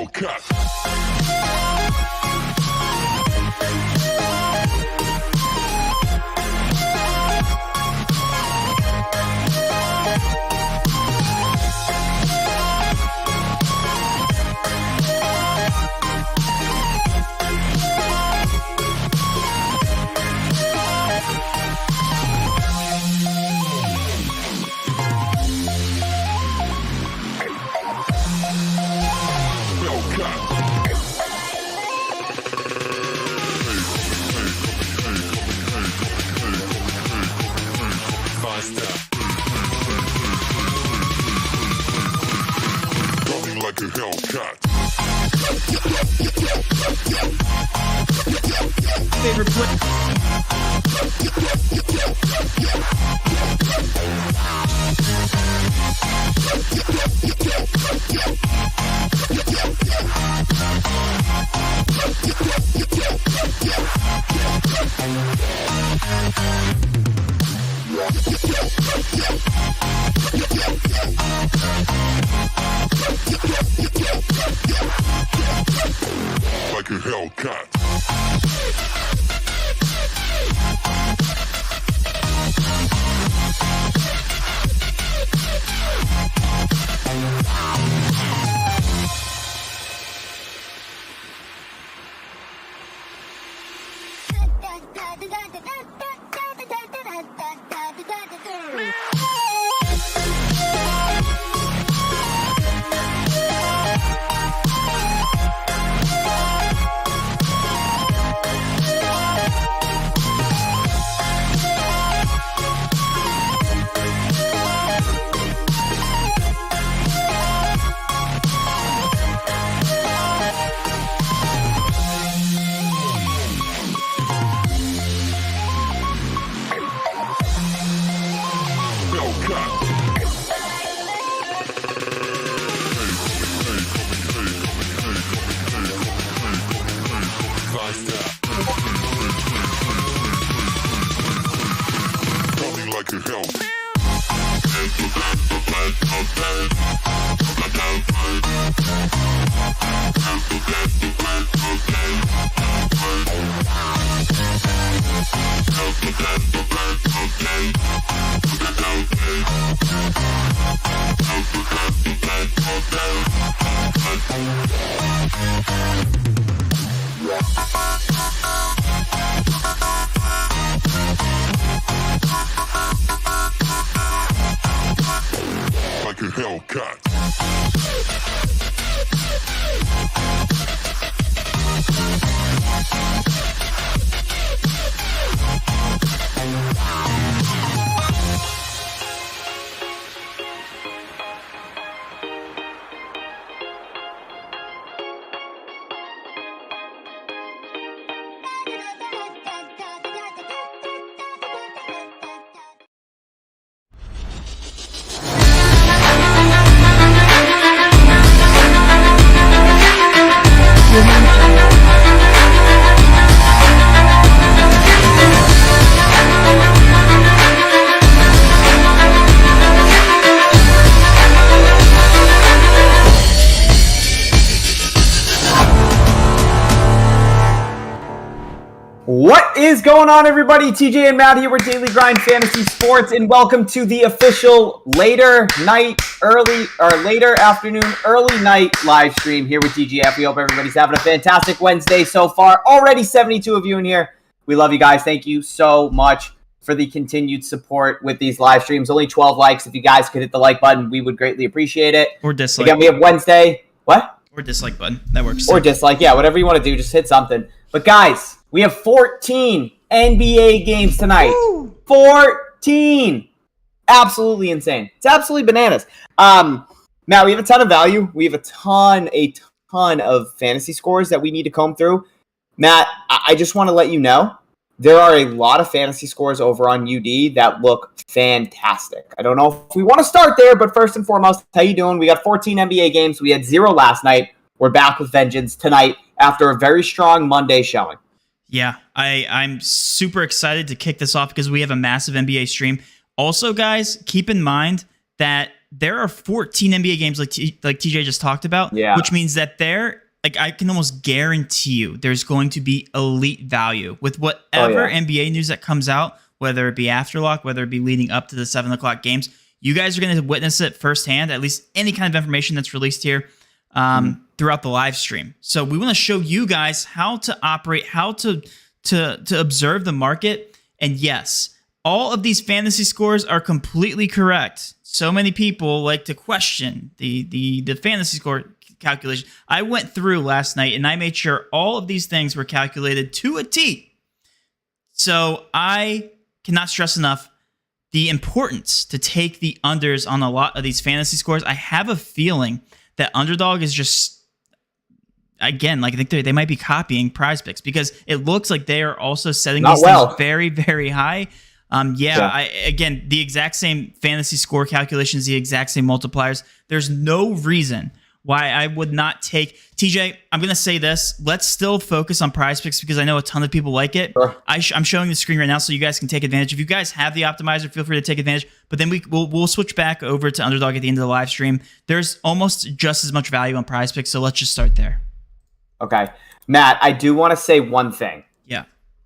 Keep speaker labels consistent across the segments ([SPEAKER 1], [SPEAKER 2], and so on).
[SPEAKER 1] Hellcat. Coming like a Hellcat.
[SPEAKER 2] Favorite play.
[SPEAKER 1] Like a Hellcat. Coming like a Hellcat. Like a Hellcat.
[SPEAKER 3] What is going on, everybody? TJ and Matt here with Daily Grind Fantasy Sports, and welcome to the official later afternoon, early night live stream here with DGF. We hope everybody's having a fantastic Wednesday so far. Already 72 of you in here. We love you guys. Thank you so much for the continued support with these live streams. Only 12 likes. If you guys could hit the like button, we would greatly appreciate it.
[SPEAKER 2] Or dislike.
[SPEAKER 3] Again, we have Wednesday. What?
[SPEAKER 2] Or dislike button. That works.
[SPEAKER 3] Or dislike. Yeah, whatever you want to do. Just hit something. But guys, we have 14 NBA games tonight. Woo! 14! Absolutely insane. It's absolutely bananas. Now, we have a ton of value. We have a ton of fantasy scores that we need to comb through. Matt, I just want to let you know, there are a lot of fantasy scores over on UD that look fantastic. I don't know if we want to start there, but first and foremost, how you doing? We got 14 NBA games. We had 0 last night. We're back with vengeance tonight after a very strong Monday showing.
[SPEAKER 2] Yeah, I'm super excited to kick this off because we have a massive NBA stream. Also, guys, keep in mind that there are 14 NBA games like TJ just talked about, which means that I can almost guarantee you there's going to be elite value with whatever NBA news that comes out, whether it be after lock, whether it be leading up to the 7 o'clock games. You guys are going to witness it firsthand, at least any kind of information that's released here throughout the live stream. So we want to show you guys how to operate, how to observe the market. And yes, all of these fantasy scores are completely correct. So many people like to question the fantasy score calculation. I went through last night and I made sure all of these things were calculated to a T. So I cannot stress enough the importance to take the unders on a lot of these fantasy scores. I have a feeling that Underdog is just, again, like I think they might be copying Prizepicks because it looks like they are also setting these things very, very high. Again, the exact same fantasy score calculations, the exact same multipliers. There's no reason why I would not take TJ. I'm going to say this. Let's still focus on Prizepicks because I know a ton of people like it. Sure. I'm showing the screen right now so you guys can take advantage. If you guys have the optimizer, feel free to take advantage. But then we'll switch back over to Underdog at the end of the live stream. There's almost just as much value on Prizepicks, so let's just start there.
[SPEAKER 3] Okay. Matt, I do want to say one thing.
[SPEAKER 2] Yeah.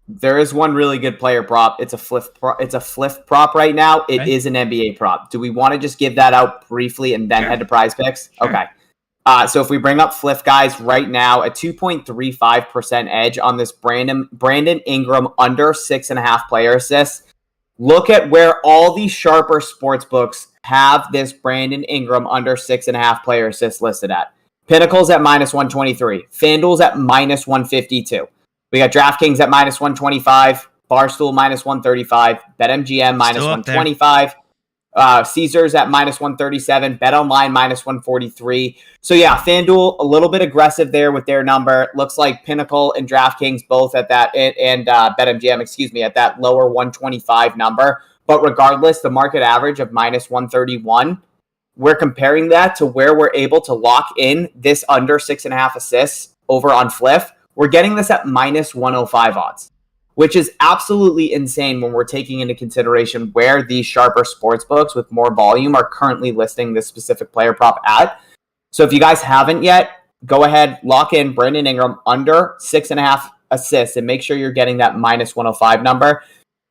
[SPEAKER 3] There is one really good player prop. It's a flip prop right now. It is an NBA prop. Do we want to just give that out briefly and then head to Prizepicks? Sure. Okay. So if we bring up Fliff, guys, right now, a 2.35% edge on this Brandon Ingram under 6.5 player assists. Look at where all these sharper sports books have this Brandon Ingram under 6.5 player assists listed at. Pinnacle's at -123. FanDuel's at -152. We got DraftKings at -125. Barstool -135. BetMGM -125. Caesars at -137, BetOnline -143. So yeah, FanDuel a little bit aggressive there with their number. Looks like Pinnacle and DraftKings both at that, and BetMGM, at that lower 125 number. But regardless, the market average of -131, we're comparing that to where we're able to lock in this under 6.5 assists over on Fliff. We're getting this at -105 odds, which is absolutely insane when we're taking into consideration where these sharper sports books with more volume are currently listing this specific player prop at. So if you guys haven't yet, go ahead, lock in Brandon Ingram under 6.5 assists and make sure you're getting that -105 number.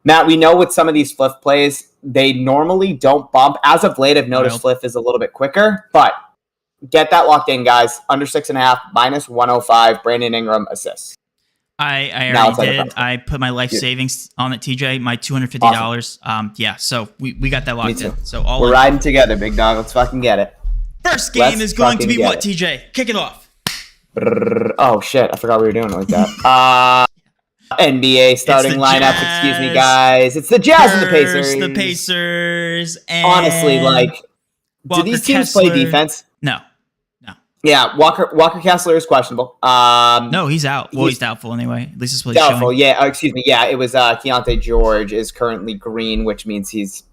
[SPEAKER 3] Matt, we know with some of these Fliff plays, they normally don't bump. As of late, I've noticed Fliff is a little bit quicker, but get that locked in, guys. Under 6.5, -105, Brandon Ingram assists.
[SPEAKER 2] I already did. I put my life savings on it, TJ, my $250. Awesome. So we got that locked in. So
[SPEAKER 3] we're riding together, big dog. Let's fucking get it.
[SPEAKER 2] First game is going to be what, TJ? Kick it off.
[SPEAKER 3] Oh, shit. I forgot we were doing it like that. NBA starting lineup. Excuse me, guys. It's the Jazz and the Pacers.
[SPEAKER 2] The Pacers. And
[SPEAKER 3] honestly, do these teams play defense?
[SPEAKER 2] No.
[SPEAKER 3] Yeah, Walker Kessler is questionable.
[SPEAKER 2] No, he's out. Well, he's doubtful anyway. At least it's what he's
[SPEAKER 3] doubtful.
[SPEAKER 2] Showing.
[SPEAKER 3] Yeah, excuse me. Yeah, it was Keontae George is currently green, which means he's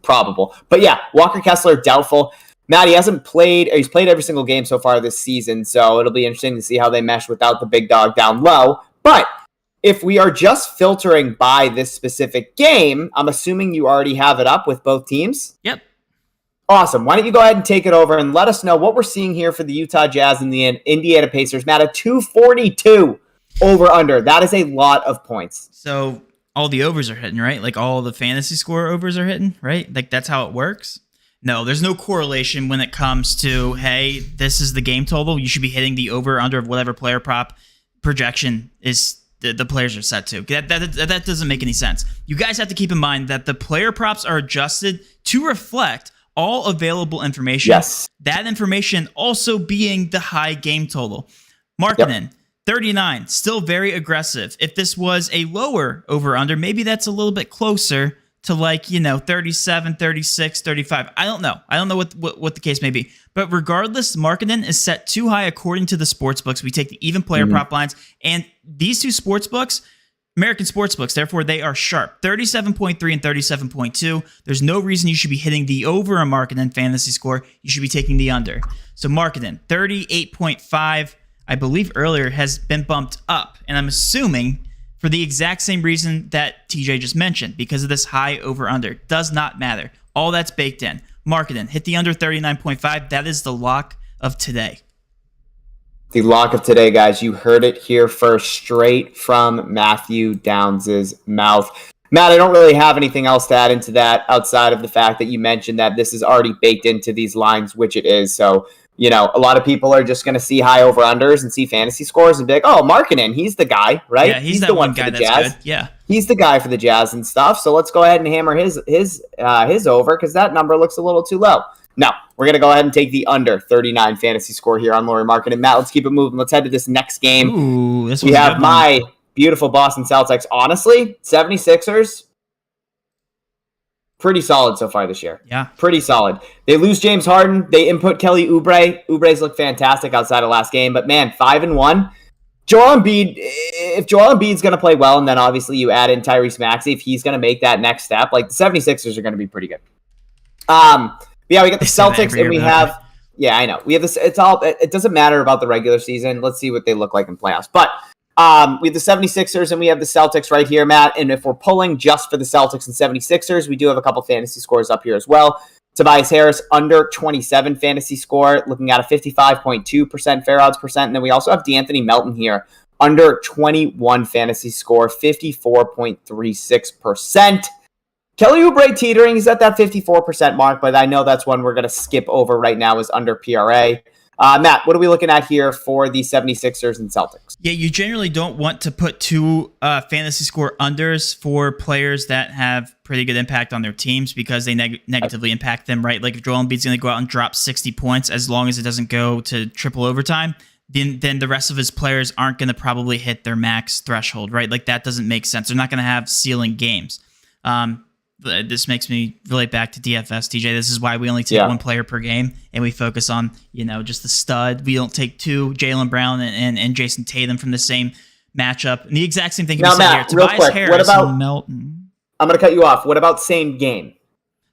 [SPEAKER 3] probable. But yeah, Walker Kessler doubtful. Matt, he hasn't played. He's played every single game so far this season, so it'll be interesting to see how they mesh without the big dog down low. But if we are just filtering by this specific game, I'm assuming you already have it up with both teams.
[SPEAKER 2] Yep.
[SPEAKER 3] Awesome. Why don't you go ahead and take it over and let us know what we're seeing here for the Utah Jazz and the Indiana Pacers. Matt, a 242 over-under. That is a lot of points.
[SPEAKER 2] So all the overs are hitting, right? Like all the fantasy score overs are hitting, right? Like that's how it works? No, there's no correlation when it comes to, hey, this is the game total. You should be hitting the over-under of whatever player prop projection is the players are set to. That doesn't make any sense. You guys have to keep in mind that the player props are adjusted to reflect all available information.
[SPEAKER 3] Yes.
[SPEAKER 2] That information also being the high game total. Marketing, 39, still very aggressive. If this was a lower over-under, maybe that's a little bit closer to 37, 36, 35. I don't know. I don't know what the case may be. But regardless, marketing is set too high according to the sports books. We take the even player prop lines, and these two sports books, American sports books, therefore they are sharp. 37.3 and 37.2. There's no reason you should be hitting the over on marketing fantasy score. You should be taking the under. So marketing, 38.5, I believe earlier, has been bumped up. And I'm assuming for the exact same reason that TJ just mentioned, because of this high over-under. Does not matter. All that's baked in. Marketing, hit the under 39.5. That is the lock of today.
[SPEAKER 3] The lock of today, guys. You heard it here first, straight from Matthew Downs' mouth. Matt, I don't really have anything else to add into that outside of the fact that you mentioned that this is already baked into these lines, which it is. So, you know, a lot of people are just going to see high over-unders and see fantasy scores and be like, oh, Markkanen, he's the guy, right?
[SPEAKER 2] Yeah, he's the one guy that's
[SPEAKER 3] Jazz.
[SPEAKER 2] Good. Yeah.
[SPEAKER 3] He's the guy for the Jazz and stuff. So let's go ahead and hammer his over because that number looks a little too low. No, we're going to go ahead and take the under 39 fantasy score here on Lauri Markkanen. Matt, let's keep it moving. Let's head to this next game.
[SPEAKER 2] Ooh, this
[SPEAKER 3] we have my beautiful Boston Celtics. Honestly, 76ers, pretty solid so far this year.
[SPEAKER 2] Yeah.
[SPEAKER 3] Pretty solid. They lose James Harden. They input Kelly Oubre. Oubre's looked fantastic outside of last game. But, man, 5-1. Joel Embiid, if Joel Embiid's going to play well, and then obviously you add in Tyrese Maxey, if he's going to make that next step, like the 76ers are going to be pretty good. Yeah, we got the Celtics, and we have... Yeah, I know. We have this. It doesn't matter about the regular season. Let's see what they look like in playoffs. But we have the 76ers and we have the Celtics right here, Matt. And if we're pulling just for the Celtics and 76ers, we do have a couple fantasy scores up here as well. Tobias Harris, under 27 fantasy score, looking at a 55.2% fair odds percent. And then we also have D'Anthony Melton here, under 21 fantasy score, 54.36%. Kelly Oubre teetering, he's at that 54% mark, but I know that's one we're going to skip over right now is under PRA. Matt, what are we looking at here for the 76ers and Celtics?
[SPEAKER 2] Yeah, you generally don't want to put two fantasy score unders for players that have pretty good impact on their teams because they negatively impact them, right? Like if Joel Embiid's going to go out and drop 60 points, as long as it doesn't go to triple overtime, then the rest of his players aren't going to probably hit their max threshold, right? Like that doesn't make sense. They're not going to have ceiling games. This makes me relate back to DFS, TJ. This is why we only take one player per game, and we focus on, just the stud. We don't take two, Jaylen Brown and Jason Tatum from the same matchup. And the exact same thing can be said here. Tobias Harris and Melton.
[SPEAKER 3] I'm going to cut you off. What about same game?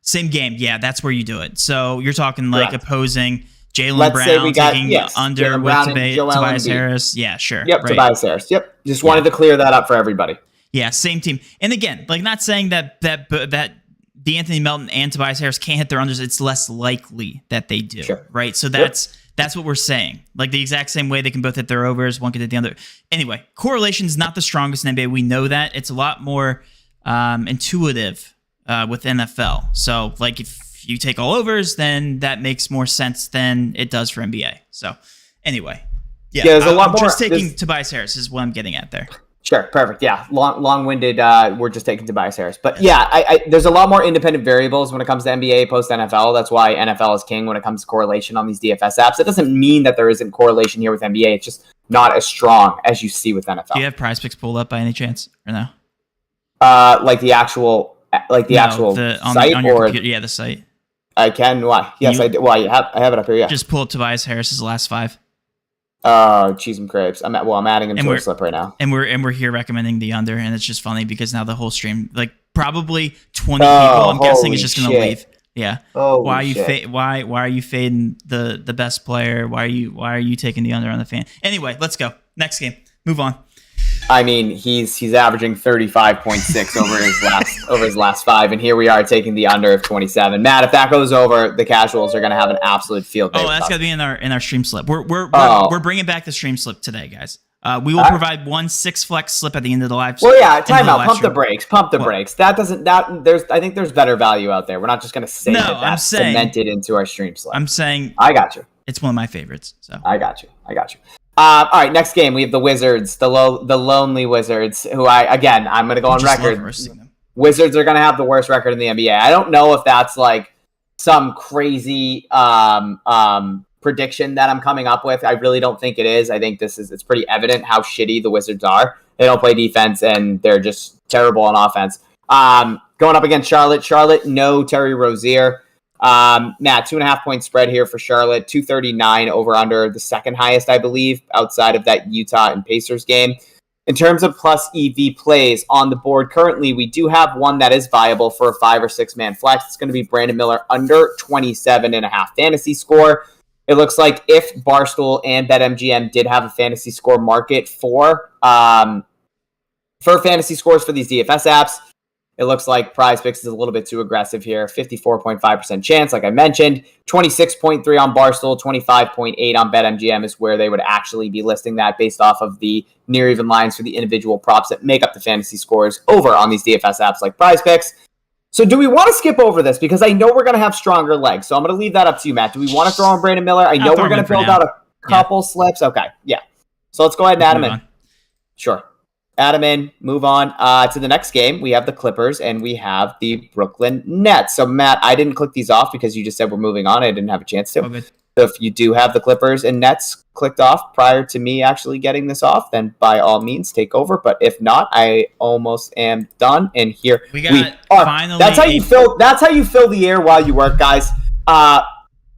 [SPEAKER 2] Same game, yeah, that's where you do it. So you're talking like opposing Jaylen Brown taking under with Tobias Harris. Yeah, sure.
[SPEAKER 3] Yep, right. Tobias Harris. Yep. Just wanted to clear that up for everybody.
[SPEAKER 2] Yeah, same team. And again, like not saying that D'Anthony Melton and Tobias Harris can't hit their unders. It's less likely that they do, right? So that's what we're saying. Like the exact same way they can both hit their overs, one can hit the under. Anyway, correlation is not the strongest in NBA. We know that. It's a lot more intuitive with NFL. So like if you take all overs, then that makes more sense than it does for NBA. So anyway,
[SPEAKER 3] there's a lot more.
[SPEAKER 2] Just taking Tobias Harris is what I'm getting at there.
[SPEAKER 3] Sure, perfect. Yeah, long-winded. We're just taking Tobias Harris, but yeah, there's a lot more independent variables when it comes to NBA post NFL. That's why NFL is king when it comes to correlation on these DFS apps. It doesn't mean that there isn't correlation here with NBA. It's just not as strong as you see with NFL.
[SPEAKER 2] Do you have Prizepicks pulled up by any chance or no?
[SPEAKER 3] Like the actual site
[SPEAKER 2] on your computer. Yeah, the site.
[SPEAKER 3] I can. Why? Yes, I do. Why? I have it up here. Yeah.
[SPEAKER 2] Just pull up Tobias Harris's last five.
[SPEAKER 3] Cheese and crepes. I'm adding him to a slip right now.
[SPEAKER 2] And we're here recommending the under, and it's just funny because now the whole stream, like probably 20 people, I'm guessing, is just gonna leave. Yeah. Why are you why are you fading the best player? Why are you taking the under on the fan? Anyway, let's go. Next game. Move on.
[SPEAKER 3] I mean, he's averaging 35.6 over his last five, and here we are taking the under of 27. Matt, if that goes over, the casuals are going to have an absolute field day.
[SPEAKER 2] Oh, that's got to be in our stream slip. We're bringing back the stream slip today, guys. We will provide 1 6 flex slip at the end of the live stream.
[SPEAKER 3] Well, yeah, timeout. Pump the brakes. That doesn't. I think there's better value out there. We're not just going to say that's cemented into our stream slip.
[SPEAKER 2] I'm saying.
[SPEAKER 3] I got you.
[SPEAKER 2] It's one of my favorites. So
[SPEAKER 3] I got you. All right, next game we have the Wizards, the lonely Wizards, who I'm going to go on record. Wizards are going to have the worst record in the NBA. I don't know if that's like some crazy prediction that I'm coming up with. I really don't think it is. I think it's pretty evident how shitty the Wizards are. They don't play defense and they're just terrible on offense. Going up against Charlotte, no Terry Rozier. Matt, 2.5 point spread here for Charlotte, 239 over under, the second highest, I believe, outside of that Utah and Pacers game. In terms of plus EV plays on the board, currently we do have one that is viable for a 5 or 6 man flex. It's going to be Brandon Miller under 27.5 fantasy score. It looks like if Barstool and BetMGM did have a fantasy score market for fantasy scores for these DFS apps, It looks like Prizepicks is a little bit too aggressive here. 54.5% chance, like I mentioned. 26.3 on Barstool, 25.8 on BetMGM is where they would actually be listing that based off of the near even lines for the individual props that make up the fantasy scores over on these DFS apps like Prizepicks. So do we want to skip over this? Because I know we're going to have stronger legs. So I'm going to leave that up to you, Matt. Do we want to throw on Brandon Miller? I know we're going to build out a couple slips. Okay, yeah. So let's go ahead and add him in. Sure. Add him in, move on to the next game. We have the Clippers and we have the Brooklyn Nets. So, Matt, I didn't click these off because you just said we're moving on. I didn't have a chance to.
[SPEAKER 2] Okay.
[SPEAKER 3] So if you do have the Clippers and Nets clicked off prior to me actually getting this off, then by all means take over. But if not, I almost am done. And here we are.
[SPEAKER 2] Finally.
[SPEAKER 3] That's how you fill. That's how you fill the air while you work, guys.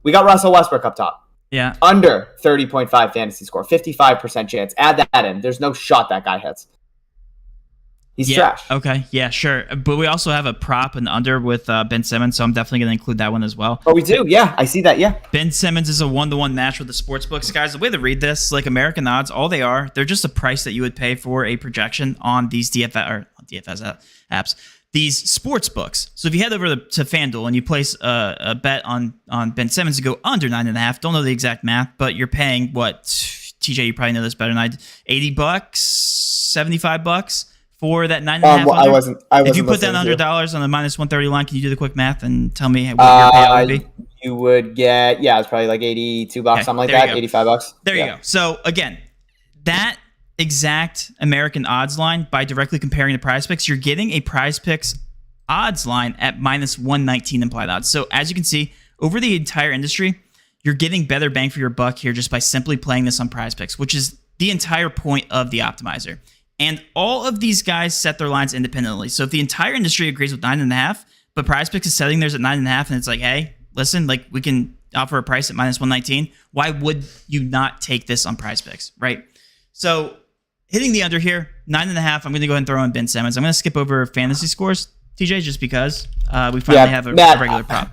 [SPEAKER 3] We got Russell Westbrook up top.
[SPEAKER 2] Yeah.
[SPEAKER 3] Under 30.5 fantasy score, 55% chance. Add that in. There's no shot that guy hits. He's trash.
[SPEAKER 2] Okay. Yeah, sure. But we also have a prop and under with Ben Simmons, so I'm definitely going to include that one as well.
[SPEAKER 3] Oh, we do? Yeah, I see that. Yeah.
[SPEAKER 2] Ben Simmons is a 1-to-1 match with the sports books. Guys, the way to read this, like American odds, all they are, they're just a price that you would pay for a projection on these DFS apps, these sports books. So if you head over to FanDuel and you place a bet on Ben Simmons to go under 9.5, don't know the exact math, but you're paying what? TJ, you probably know this better than I did. $80, $75 for that 9.5.
[SPEAKER 3] I wasn't.
[SPEAKER 2] If you put that $100 on the minus 130 line, can you do the quick math and tell me what your payout would be?
[SPEAKER 3] You would get, it's probably like $82, something like that, $85.
[SPEAKER 2] There you go. So again, that exact American odds line, by directly comparing the Prizepicks, you're getting a Prizepicks odds line at minus 119 implied odds. So as you can see, over the entire industry, you're getting better bang for your buck here just by simply playing this on Prizepicks, which is the entire point of the optimizer. And all of these guys set their lines independently. So if the entire industry agrees with 9.5, but Prizepicks is setting theirs at 9.5, and it's like, hey, listen, like we can offer a price at minus 119. Why would you not take this on Prizepicks, right? So hitting the under here, 9.5. I'm going to go ahead and throw in Ben Simmons. I'm going to skip over fantasy scores, TJ, just because we finally have a regular prop.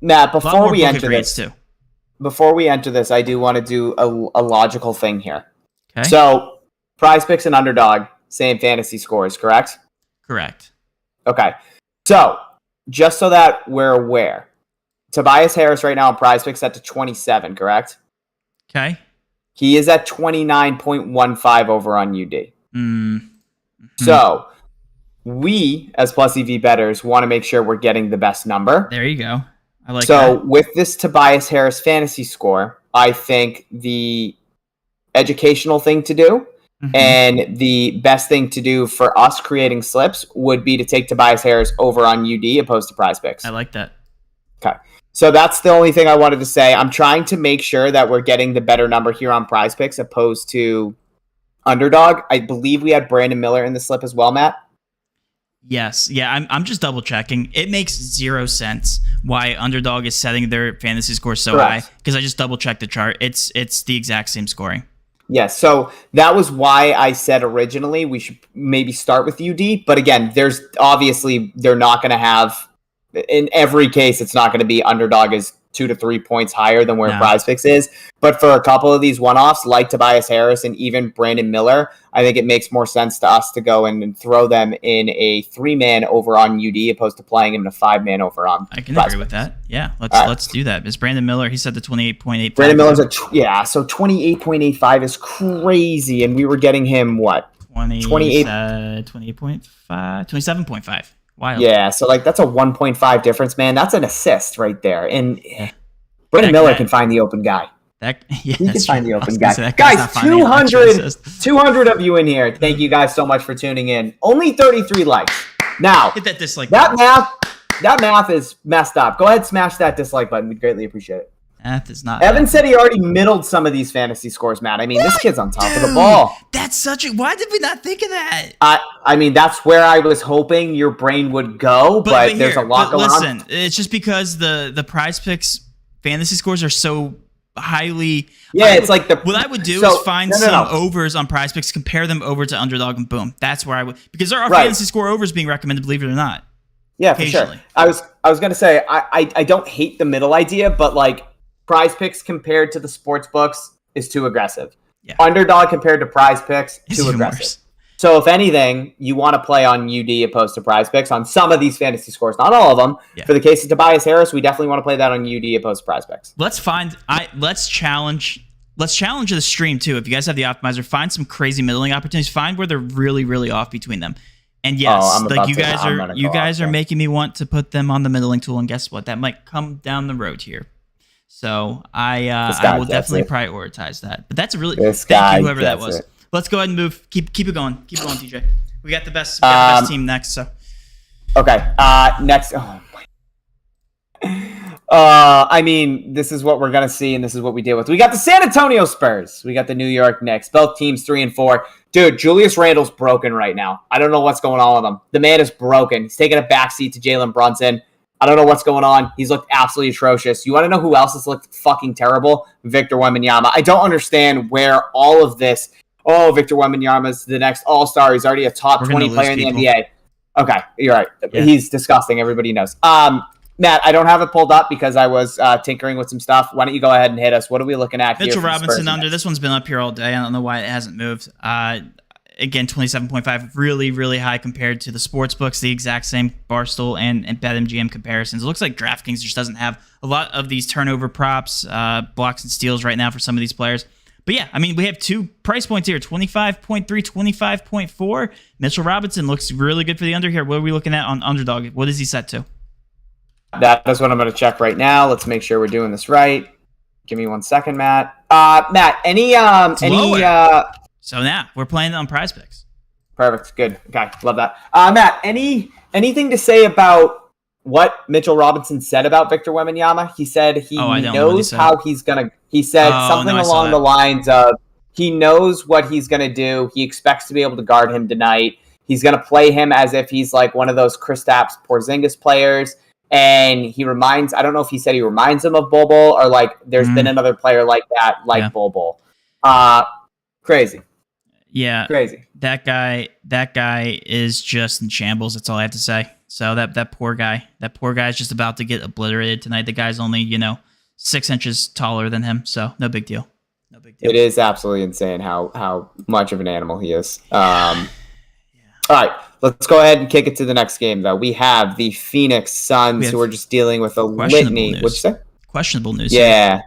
[SPEAKER 3] Matt, before we enter this, I do want to do a logical thing here.
[SPEAKER 2] Okay.
[SPEAKER 3] So Prizepicks and Underdog, same fantasy scores, correct?
[SPEAKER 2] Correct.
[SPEAKER 3] Okay. So, just so that we're aware, Tobias Harris right now on Prizepicks set to 27, correct?
[SPEAKER 2] Okay.
[SPEAKER 3] He is at 29.15 over on UD.
[SPEAKER 2] Mm-hmm.
[SPEAKER 3] So, we, as plus EV bettors, want to make sure we're getting the best number.
[SPEAKER 2] There you go. I like that.
[SPEAKER 3] So, with this Tobias Harris fantasy score, I think the educational thing to do and the best thing to do for us creating slips would be to take Tobias Harris over on UD opposed to Prizepicks.
[SPEAKER 2] I like that.
[SPEAKER 3] Okay. So that's the only thing I wanted to say. I'm trying to make sure that we're getting the better number here on Prizepicks opposed to Underdog. I believe we had Brandon Miller in the slip as well, Matt.
[SPEAKER 2] Yes. Yeah, I'm just double checking. It makes 0 sense why Underdog is setting their fantasy score so high, because I just double checked the chart. It's the exact same scoring.
[SPEAKER 3] Yes, so that was why I said originally we should maybe start with UD. But again, there's obviously they're not going to have, in every case, it's not going to be Underdog is 2 to 3 points higher than where Prizepicks is. But for a couple of these one-offs, like Tobias Harris and even Brandon Miller, I think it makes more sense to us to go in and throw them in a 3-man over on UD opposed to playing him in a 5-man over on
[SPEAKER 2] I can agree with that. Yeah, let's do that. Is Brandon Miller, he said the 28.85.
[SPEAKER 3] Brandon Miller's so 28.85 is crazy. And we were getting him, what?
[SPEAKER 2] 28.5, 27.5. Wild.
[SPEAKER 3] Yeah, so like that's a 1.5 difference, man. That's an assist right there. And Brandon Miller can find the open guy. He can find the open guy. Guys, 200 of you in here. Thank you guys so much for tuning in. Only 33 likes. Now,
[SPEAKER 2] hit that dislike
[SPEAKER 3] button. That math is messed up. Go ahead, smash that dislike button. We'd greatly appreciate it.
[SPEAKER 2] Math is not.
[SPEAKER 3] Evan said he already middled some of these fantasy scores, Matt. I mean, this kid's on top of the ball.
[SPEAKER 2] That's why did we not think of that?
[SPEAKER 3] I mean, that's where I was hoping your brain would go, but there's a lot going on.
[SPEAKER 2] Listen, it's just because the Prizepicks fantasy scores are so highly.
[SPEAKER 3] It's like
[SPEAKER 2] what I would do is find some overs on Prizepicks, compare them over to Underdog, and boom, that's where I would, because there are fantasy score overs being recommended, believe it or not.
[SPEAKER 3] Yeah, for sure. I was gonna say I don't hate the middle idea, but like Prizepicks compared to the sports books is too aggressive. Yeah. Underdog compared to Prizepicks, too aggressive. So if anything, you want to play on UD opposed to Prizepicks on some of these fantasy scores, not all of them. Yeah. For the case of Tobias Harris, we definitely want to play that on UD opposed to Prizepicks.
[SPEAKER 2] Let's challenge the stream too. If you guys have the optimizer, find some crazy middling opportunities. Find where they're really, really off between them. And yes, like you guys are making me want to put them on the middling tool. And guess what? That might come down the road here. So I will definitely prioritize that. But that's a really thank you whoever that was. Let's go ahead and move. Keep it going. Keep going, TJ. We got the best team next. So
[SPEAKER 3] okay. Next. Oh my. I mean, this is what we're gonna see, and this is what we deal with. We got the San Antonio Spurs. We got the New York Knicks. Both teams 3-4. Dude, Julius Randle's broken right now. I don't know what's going on with him. The man is broken. He's taking a backseat to Jalen Brunson. I don't know what's going on. He's looked absolutely atrocious. You want to know who else has looked fucking terrible? Victor Wembanyama. I don't understand where all of this. Oh, Victor Wembanyama's the next All-Star. He's already a top 20 player in the NBA. Okay, you're right. Yeah. He's disgusting. Everybody knows. Matt, I don't have it pulled up because I was tinkering with some stuff. Why don't you go ahead and hit us? What are we looking at here?
[SPEAKER 2] Mitchell Robinson under. This one's been up here all day. I don't know why it hasn't moved. Again, 27.5, really, really high compared to the sports books, the exact same Barstool and BetMGM comparisons. It looks like DraftKings just doesn't have a lot of these turnover props, blocks and steals right now for some of these players. But yeah, I mean, we have two price points here, 25.3, 25.4. Mitchell Robinson looks really good for the under here. What are we looking at on Underdog? What is he set to?
[SPEAKER 3] That is what I'm going to check right now. Let's make sure we're doing this right. Give me 1 second, Matt. Matt,
[SPEAKER 2] So now we're playing on Prizepicks.
[SPEAKER 3] Perfect. Good. Okay. Love that. Matt, anything to say about what Mitchell Robinson said about Victor Wembanyama? He said he knows how he's going to... He said something along the lines of he knows what he's going to do. He expects to be able to guard him tonight. He's going to play him as if he's like one of those Kristaps Porzingis players. And he reminds... I don't know if he said he reminds him of Bol Bol or like there's been another player like that, like Bol Bol. Crazy.
[SPEAKER 2] Yeah,
[SPEAKER 3] crazy.
[SPEAKER 2] That guy is just in shambles. That's all I have to say. So that poor guy is just about to get obliterated tonight. The guy's only 6 inches taller than him, so no big deal. No big deal.
[SPEAKER 3] It is absolutely insane how much of an animal he is. All right, let's go ahead and kick it to the next game. Though we have the Phoenix Suns, who are just dealing with a litany. What'd you say?
[SPEAKER 2] Questionable news.
[SPEAKER 3] Yeah.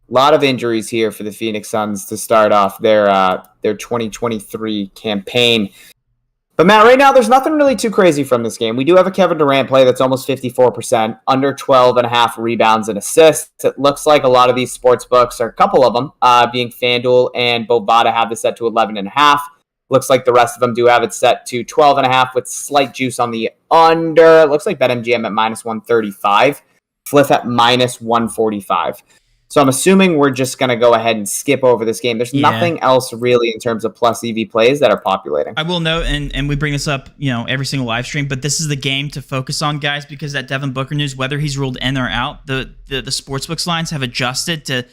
[SPEAKER 3] A lot of injuries here for the Phoenix Suns to start off their 2023 campaign. But Matt, right now, there's nothing really too crazy from this game. We do have a Kevin Durant play that's almost 54%, under 12.5 rebounds and assists. It looks like a lot of these sports books, or a couple of them, being FanDuel and Bovada, have this set to 11.5. Looks like the rest of them do have it set to 12.5 with slight juice on the under. It looks like BetMGM at minus 135. Fliff at minus 145. So I'm assuming we're just going to go ahead and skip over this game. There's nothing else really in terms of plus EV plays that are populating.
[SPEAKER 2] I will note, and we bring this up, every single live stream, but this is the game to focus on, guys, because that Devin Booker news, whether he's ruled in or out, the sportsbooks lines have adjusted to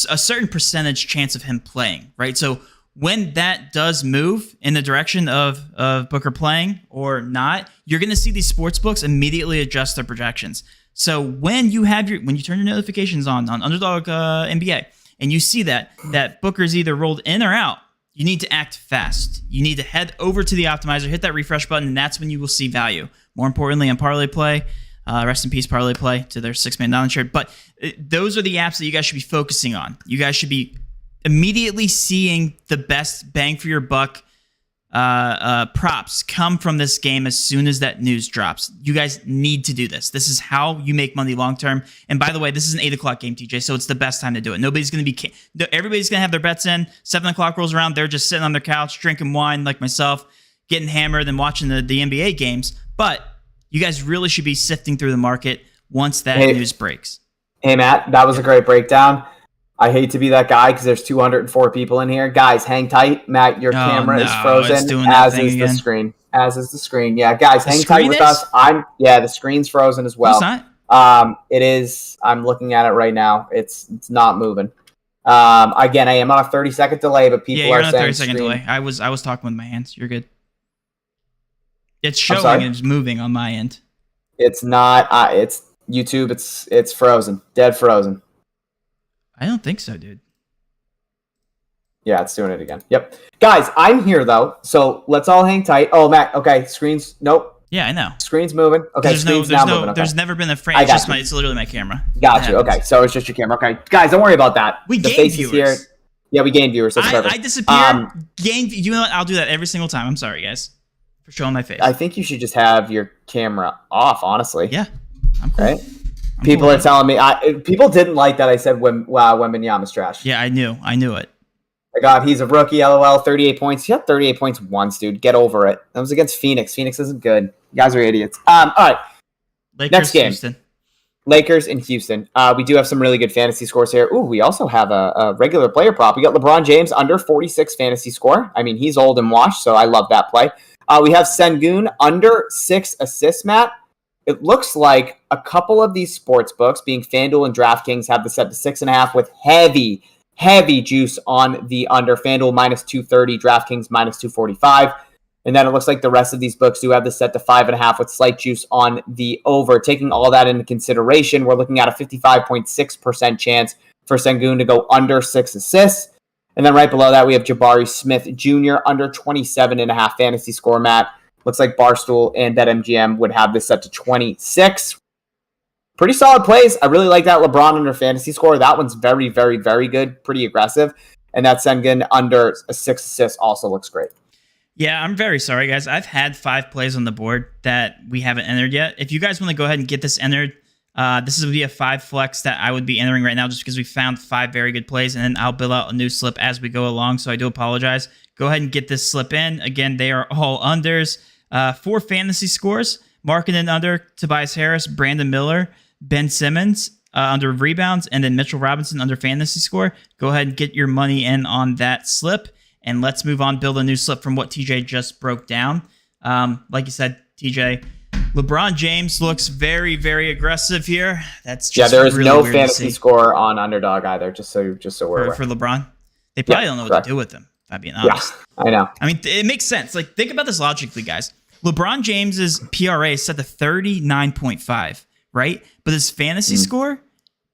[SPEAKER 2] a certain percentage chance of him playing, right? So when that does move in the direction of Booker playing or not, you're going to see these sportsbooks immediately adjust their projections. So when you turn your notifications on Underdog NBA and you see that Booker's either rolled in or out, you need to act fast. You need to head over to the optimizer, hit that refresh button, and that's when you will see value. More importantly, on Parlay Play, rest in peace Parlay Play to their 6-man down shirt. But those are the apps that you guys should be focusing on. You guys should be immediately seeing the best bang for your buck props come from this game as soon as that news drops. You guys need to do this. This is how you make money long term. And by the way, this is an 8 o'clock game, TJ, so it's the best time to do it. Everybody's going to have their bets in. 7 o'clock rolls around. They're just sitting on their couch, drinking wine like myself, getting hammered and watching the NBA games. But you guys really should be sifting through the market once that news breaks.
[SPEAKER 3] Hey, Matt, that was a great breakdown. I hate to be that guy because there's 204 people in here. Guys, hang tight. Matt, your camera is frozen, as is the screen. As is the screen. Yeah, guys, hang tight with us. The screen's frozen as well.
[SPEAKER 2] It's not?
[SPEAKER 3] It is. I'm looking at it right now. It's not moving. Again, I am on a 30-second delay, but people are saying... Yeah, you're on a 30-second delay.
[SPEAKER 2] I was talking with my hands. You're good. It's showing it's moving on my end.
[SPEAKER 3] It's not. It's YouTube. It's frozen. Dead frozen.
[SPEAKER 2] I don't think so, dude.
[SPEAKER 3] Yeah, it's doing it again. Yep. Guys, I'm here, though, so let's all hang tight. Oh, Matt, okay, screens, nope.
[SPEAKER 2] Yeah, I know.
[SPEAKER 3] Screen's moving. Okay, screen's now moving. Okay.
[SPEAKER 2] There's never been a frame. It's literally my camera.
[SPEAKER 3] Got you. Okay, so it's just your camera. Okay, guys, don't worry about that.
[SPEAKER 2] We gained viewers. Here.
[SPEAKER 3] Yeah, we gained viewers. That's perfect.
[SPEAKER 2] I disappeared. Gained. You know what? I'll do that every single time. I'm sorry, guys, for showing my face.
[SPEAKER 3] I think you should just have your camera off. Honestly.
[SPEAKER 2] Yeah. I'm cool.
[SPEAKER 3] Right. People are telling me. People didn't like that I said Wembanyama's trash.
[SPEAKER 2] Yeah, I knew it.
[SPEAKER 3] My God, he's a rookie. LOL. 38 points. He had 38 points once, dude. Get over it. That was against Phoenix. Phoenix isn't good. You guys are idiots. All right.
[SPEAKER 2] Lakers,
[SPEAKER 3] next game.
[SPEAKER 2] Houston.
[SPEAKER 3] Lakers in Houston. We do have some really good fantasy scores here. Ooh, we also have a regular player prop. We got LeBron James under 46 fantasy score. I mean, he's old and washed, so I love that play. We have Sengun under 6 assists, Matt. It looks like a couple of these sports books, being FanDuel and DraftKings, have the set to 6.5 with heavy juice on the under. FanDuel minus 230, DraftKings minus 245. And then it looks like the rest of these books do have this set to 5.5 with slight juice on the over. Taking all that into consideration, we're looking at a 55.6% chance for Sengun to go under 6 assists. And then right below that, we have Jabari Smith Jr. under 27.5 fantasy score, Matt. Looks like Barstool and BetMGM would have this set to 26. Pretty solid plays. I really like that LeBron under fantasy score. That one's very, very, very good. Pretty aggressive. And that Sengun under a 6 assists also looks great.
[SPEAKER 2] Yeah, I'm very sorry, guys. I've had 5 plays on the board that we haven't entered yet. If you guys want to go ahead and get this entered, this would be a 5 flex that I would be entering right now just because we found 5 very good plays, and then I'll build out a new slip as we go along, so I do apologize. Go ahead and get this slip in. Again, they are all unders. 4 fantasy scores. Marketing under Tobias Harris, Brandon Miller, Ben Simmons under rebounds, and then Mitchell Robinson under fantasy score. Go ahead and get your money in on that slip. And let's move on, build a new slip from what TJ just broke down. Like you said, TJ, LeBron James looks very, very aggressive here. That's just
[SPEAKER 3] there is
[SPEAKER 2] really
[SPEAKER 3] no
[SPEAKER 2] weird
[SPEAKER 3] fantasy score on Underdog either. Just so we're aware.
[SPEAKER 2] For LeBron, they probably don't know what to do with him. If I'm being honest.
[SPEAKER 3] Yeah, I know.
[SPEAKER 2] I mean, it makes sense. Like, think about this logically, guys. LeBron James's PRA is set to 39.5, right? But his fantasy score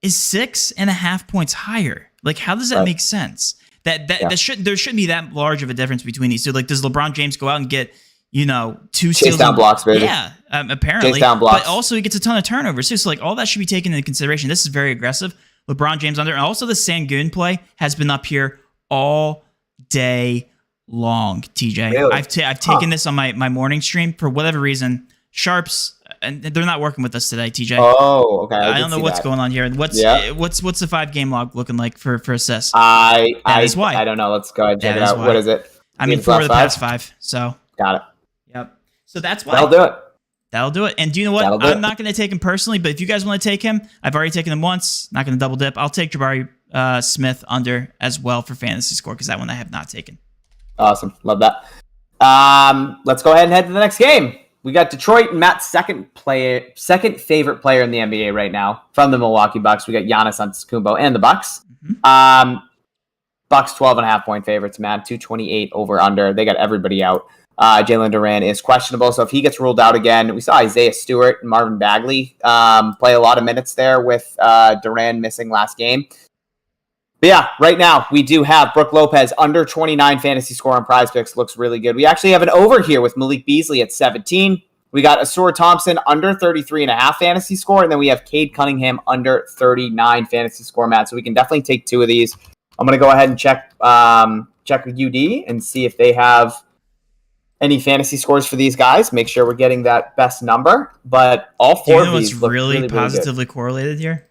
[SPEAKER 2] is 6.5 points higher. Like, how does that make sense? There shouldn't be that large of a difference between these two. Like, does LeBron James go out and get, 2 steals?
[SPEAKER 3] Chase down blocks, baby.
[SPEAKER 2] Yeah, apparently.
[SPEAKER 3] Chase down blocks.
[SPEAKER 2] But also he gets a ton of turnovers too. So like all that should be taken into consideration. This is very aggressive. LeBron James under, and also the Sengun play has been up here all day long. TJ,
[SPEAKER 3] really?
[SPEAKER 2] I've taken this on my morning stream for whatever reason. Sharps, and they're not working with us today, TJ.
[SPEAKER 3] Oh, okay.
[SPEAKER 2] I don't know what's going on here. What's the 5-game log looking like for assists?
[SPEAKER 3] That
[SPEAKER 2] is why.
[SPEAKER 3] I don't know. Let's go ahead and check it out.
[SPEAKER 2] Why.
[SPEAKER 3] What is it?
[SPEAKER 2] I mean, 4 of the past 5. So
[SPEAKER 3] got it.
[SPEAKER 2] Yep. So that's why.
[SPEAKER 3] That'll do it.
[SPEAKER 2] And do you know what? I'm not going to take him personally, but if you guys want to take him, I've already taken him once. Not going to double dip. I'll take Jabari Smith under as well for fantasy score because that one I have not taken.
[SPEAKER 3] Awesome. Love that. Let's go ahead and head to the next game. We got Detroit and Matt's second favorite player in the NBA right now from the Milwaukee Bucks. We got Giannis Antetokounmpo and the Bucks. Mm-hmm. Bucks 12.5 point favorites, man. 228 over under. They got everybody out. Jalen Duran is questionable, so if he gets ruled out again, we saw Isaiah Stewart and Marvin Bagley play a lot of minutes there with Duran missing last game. But yeah, right now we do have Brook Lopez under 29 fantasy score on Prizepicks. Looks really good. We actually have an over here with Malik Beasley at 17. We got Asur Thompson under 33.5 fantasy score, and then we have Cade Cunningham under 39 fantasy score, Matt. So we can definitely take 2 of these. I'm going to go ahead and check with UD and see if they have any fantasy scores for these guys. Make sure we're getting that best number. But all 4 of these look really
[SPEAKER 2] positively
[SPEAKER 3] good.
[SPEAKER 2] Correlated here?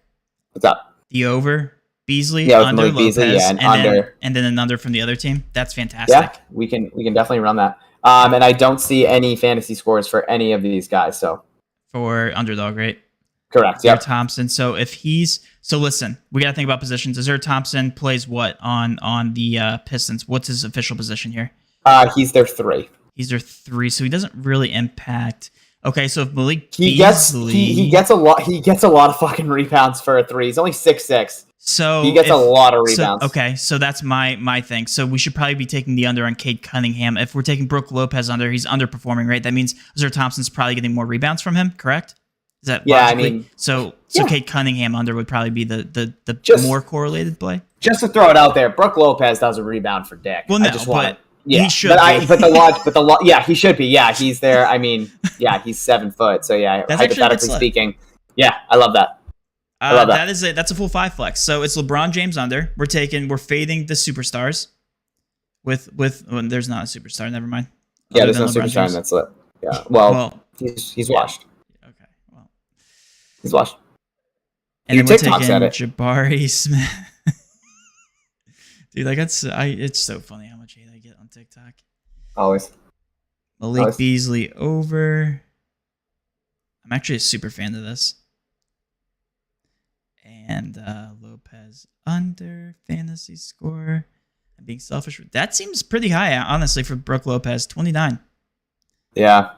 [SPEAKER 3] What's up?
[SPEAKER 2] The over. Beasley,
[SPEAKER 3] under
[SPEAKER 2] Lopez,
[SPEAKER 3] Beasley, and
[SPEAKER 2] then an under from the other team. That's fantastic.
[SPEAKER 3] Yeah, we can definitely run that. And I don't see any fantasy scores for any of these guys. So
[SPEAKER 2] for Underdog, right?
[SPEAKER 3] Correct. Yeah.
[SPEAKER 2] Thompson. So listen, we got to think about positions. Azur Thompson plays what on the Pistons? What's his official position here?
[SPEAKER 3] He's their 3.
[SPEAKER 2] He's their 3, so he doesn't really impact. Okay, so if Malik
[SPEAKER 3] he
[SPEAKER 2] Beasley,
[SPEAKER 3] gets a lot of fucking rebounds for a 3. He's only 6'6".
[SPEAKER 2] So
[SPEAKER 3] he gets a lot of rebounds.
[SPEAKER 2] So that's my thing. So we should probably be taking the under on Cade Cunningham. If we're taking Brook Lopez under, he's underperforming, right? That means Azur Thompson's probably getting more rebounds from him, correct? Is that
[SPEAKER 3] Yeah,
[SPEAKER 2] logically?
[SPEAKER 3] I mean,
[SPEAKER 2] so Kate Cunningham under would probably be the more correlated play.
[SPEAKER 3] Just to throw it out there, Brook Lopez does a rebound for Dick.
[SPEAKER 2] Well, no,
[SPEAKER 3] I just want
[SPEAKER 2] but
[SPEAKER 3] it. Yeah,
[SPEAKER 2] he should be.
[SPEAKER 3] Yeah, he should be. Yeah, he's there. I mean, yeah, he's 7 foot. So yeah,
[SPEAKER 2] That's
[SPEAKER 3] hypothetically speaking, yeah, I love that. I love that.
[SPEAKER 2] That's a full 5 flex. So it's LeBron James under. We're fading the superstars. With there's not a superstar. Never mind.
[SPEAKER 3] Yeah, there's no superstar in that slip. Yeah. Well he's washed.
[SPEAKER 2] Okay. Well,
[SPEAKER 3] he's washed.
[SPEAKER 2] And then we're taking Jabari Smith. Dude, it's so funny how much hate I get on TikTok.
[SPEAKER 3] Always.
[SPEAKER 2] Malik Beasley over. I'm actually a super fan of this. And Lopez under fantasy score. I'm being selfish. That seems pretty high, honestly, for Brook Lopez. 29.
[SPEAKER 3] Yeah.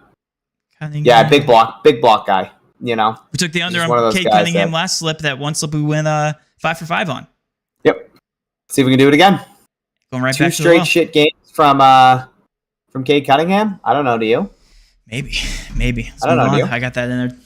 [SPEAKER 2] Cunningham.
[SPEAKER 3] Yeah, big block guy. You know,
[SPEAKER 2] we took the under on Kate Cunningham last slip. That one slip we went 5 for 5 on.
[SPEAKER 3] Yep. See if we can do it again.
[SPEAKER 2] Going right
[SPEAKER 3] 2
[SPEAKER 2] back to
[SPEAKER 3] straight shit games from Kate Cunningham. I don't know. Do you?
[SPEAKER 2] Maybe.
[SPEAKER 3] I don't know. Do you?
[SPEAKER 2] I got that in there.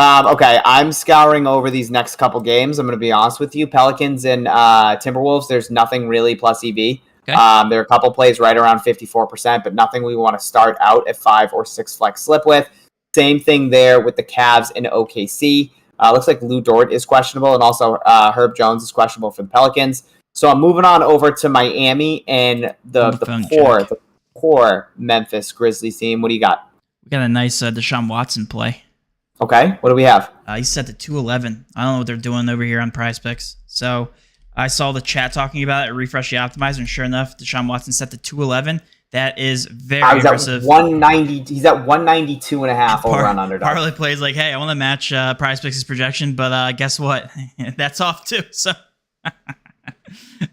[SPEAKER 3] Okay, I'm scouring over these next couple games. I'm going to be honest with you. Pelicans and Timberwolves, there's nothing really plus EV. Okay. There are a couple plays right around 54%, but nothing we want to start out at 5 or 6 flex slip with. Same thing there with the Cavs and OKC. Looks like Lou Dort is questionable, and also Herb Jones is questionable for the Pelicans. So I'm moving on over to Miami and the poor Memphis Grizzlies team. What do you got?
[SPEAKER 2] We got a nice Deshaun Watson play.
[SPEAKER 3] Okay, what do we have?
[SPEAKER 2] He's set to 211. I don't know what they're doing over here on Prizepicks. So I saw the chat talking about it. Refresh the optimizer, and sure enough, Deshaun Watson set to 211. That is very impressive.
[SPEAKER 3] 190. He's at 192.5 over on Underdog.
[SPEAKER 2] Parlay plays like, hey, I want to match Prizepicks' projection, but guess what? That's off too. So,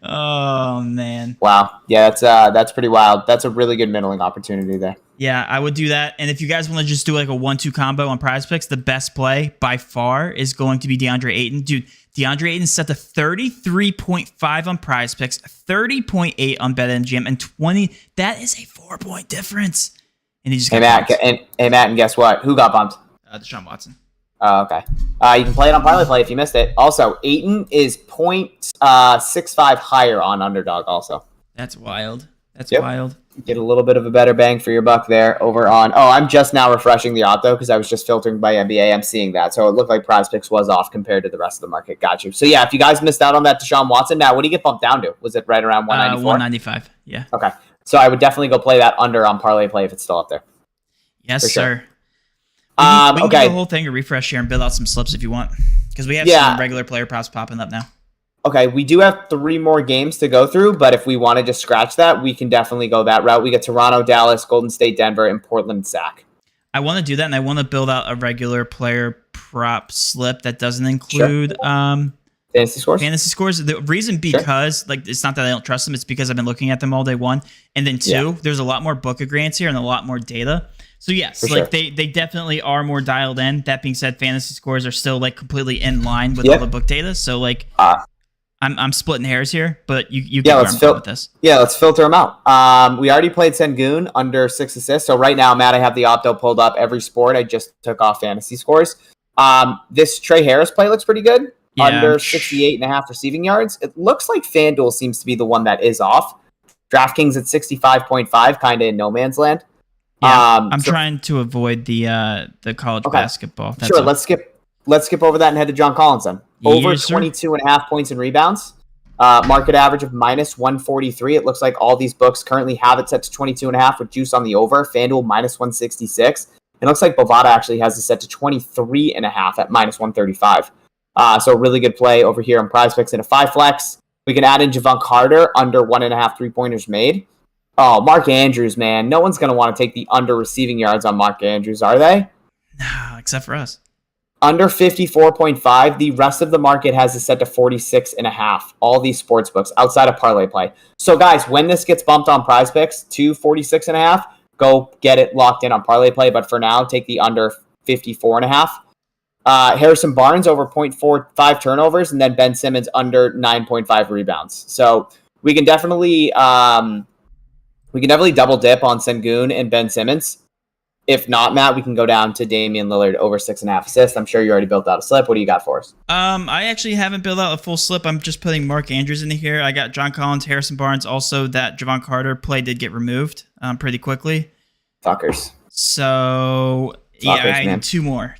[SPEAKER 2] oh man.
[SPEAKER 3] Wow. Yeah, that's pretty wild. That's a really good middling opportunity there.
[SPEAKER 2] Yeah, I would do that. And if you guys want to just do like a 1-2 combo on Prizepicks, the best play by far is going to be DeAndre Ayton. Dude, DeAndre Ayton set to 33.5 on Prizepicks, 30.8 on BetMGM, and 20. That is a 4-point difference. And he just got
[SPEAKER 3] Matt, and guess what? Who got bumped?
[SPEAKER 2] Deshaun Watson.
[SPEAKER 3] Oh, okay. You can play it on Parlay Play if you missed it. Also, Ayton is 0.65 higher on Underdog also.
[SPEAKER 2] That's wild. That's wild.
[SPEAKER 3] Get a little bit of a better bang for your buck there over on... Oh, I'm just now refreshing the auto because I was just filtering by NBA. I'm seeing that. So it looked like Prizepicks was off compared to the rest of the market. Got you. So yeah, if you guys missed out on that Deshaun Watson, Matt, what do you get bumped down to? Was it right around 194?
[SPEAKER 2] 195, yeah.
[SPEAKER 3] Okay. So I would definitely go play that under on Parlay Play if it's still up there.
[SPEAKER 2] Yes, sir. We can do the whole thing a refresh here and build out some slips if you want. Because we have some regular player props popping up now.
[SPEAKER 3] Okay, we do have 3 more games to go through, but if we want to just scratch that, we can definitely go that route. We got Toronto, Dallas, Golden State, Denver, and Portland, Sac.
[SPEAKER 2] I want to do that, and I want to build out a regular player prop slip that doesn't include
[SPEAKER 3] fantasy scores.
[SPEAKER 2] Fantasy scores. The reason because it's not that I don't trust them; it's because I've been looking at them all day. 1, and then 2, there's a lot more book agreements here and a lot more data. So yes, they definitely are more dialed in. That being said, fantasy scores are still completely in line with all the book data. So I'm splitting hairs here, but you get where I'm going with this. Yeah,
[SPEAKER 3] let's filter them out. We already played Sengun under 6 assists. So right now, Matt, I have the opto pulled up every sport. I just took off fantasy scores. This Trey Harris play looks pretty good. Yeah. Under 68.5 receiving yards. It looks like FanDuel seems to be the one that is off. DraftKings at 65.5, kind of in no man's land.
[SPEAKER 2] Yeah, I'm trying to avoid the college basketball. That's
[SPEAKER 3] sure, let's skip over that and head to John Collins then. Over 22.5 points and rebounds. Market average of minus 143. It looks like all these books currently have it set to 22.5 with juice on the over. FanDuel minus 166. It looks like Bovada actually has it set to 23.5 at minus 135. So a really good play over here on Prizepicks in a 5 flex. We can add in Javon Carter under 1.5 3-pointers made. Oh, Mark Andrews, man. No one's going to want to take the under receiving yards on Mark Andrews, are they?
[SPEAKER 2] No, except for us.
[SPEAKER 3] Under 54.5. The rest of the market has it set to 46.5. All these sports books outside of Parlay Play. So, guys, when this gets bumped on Prizepicks to 46.5, go get it locked in on Parlay Play. But for now, take the under 54.5. Harrison Barnes over 0.45 turnovers, and then Ben Simmons under 9.5 rebounds. So we can definitely double dip on Sengun and Ben Simmons. If not, Matt, we can go down to Damian Lillard over 6.5 assists. I'm sure you already built out a slip. What do you got for us?
[SPEAKER 2] I actually haven't built out a full slip. I'm just putting Mark Andrews into here. I got John Collins, Harrison Barnes. Also, that Javon Carter play did get removed pretty quickly.
[SPEAKER 3] Fuckers.
[SPEAKER 2] So, I need two more.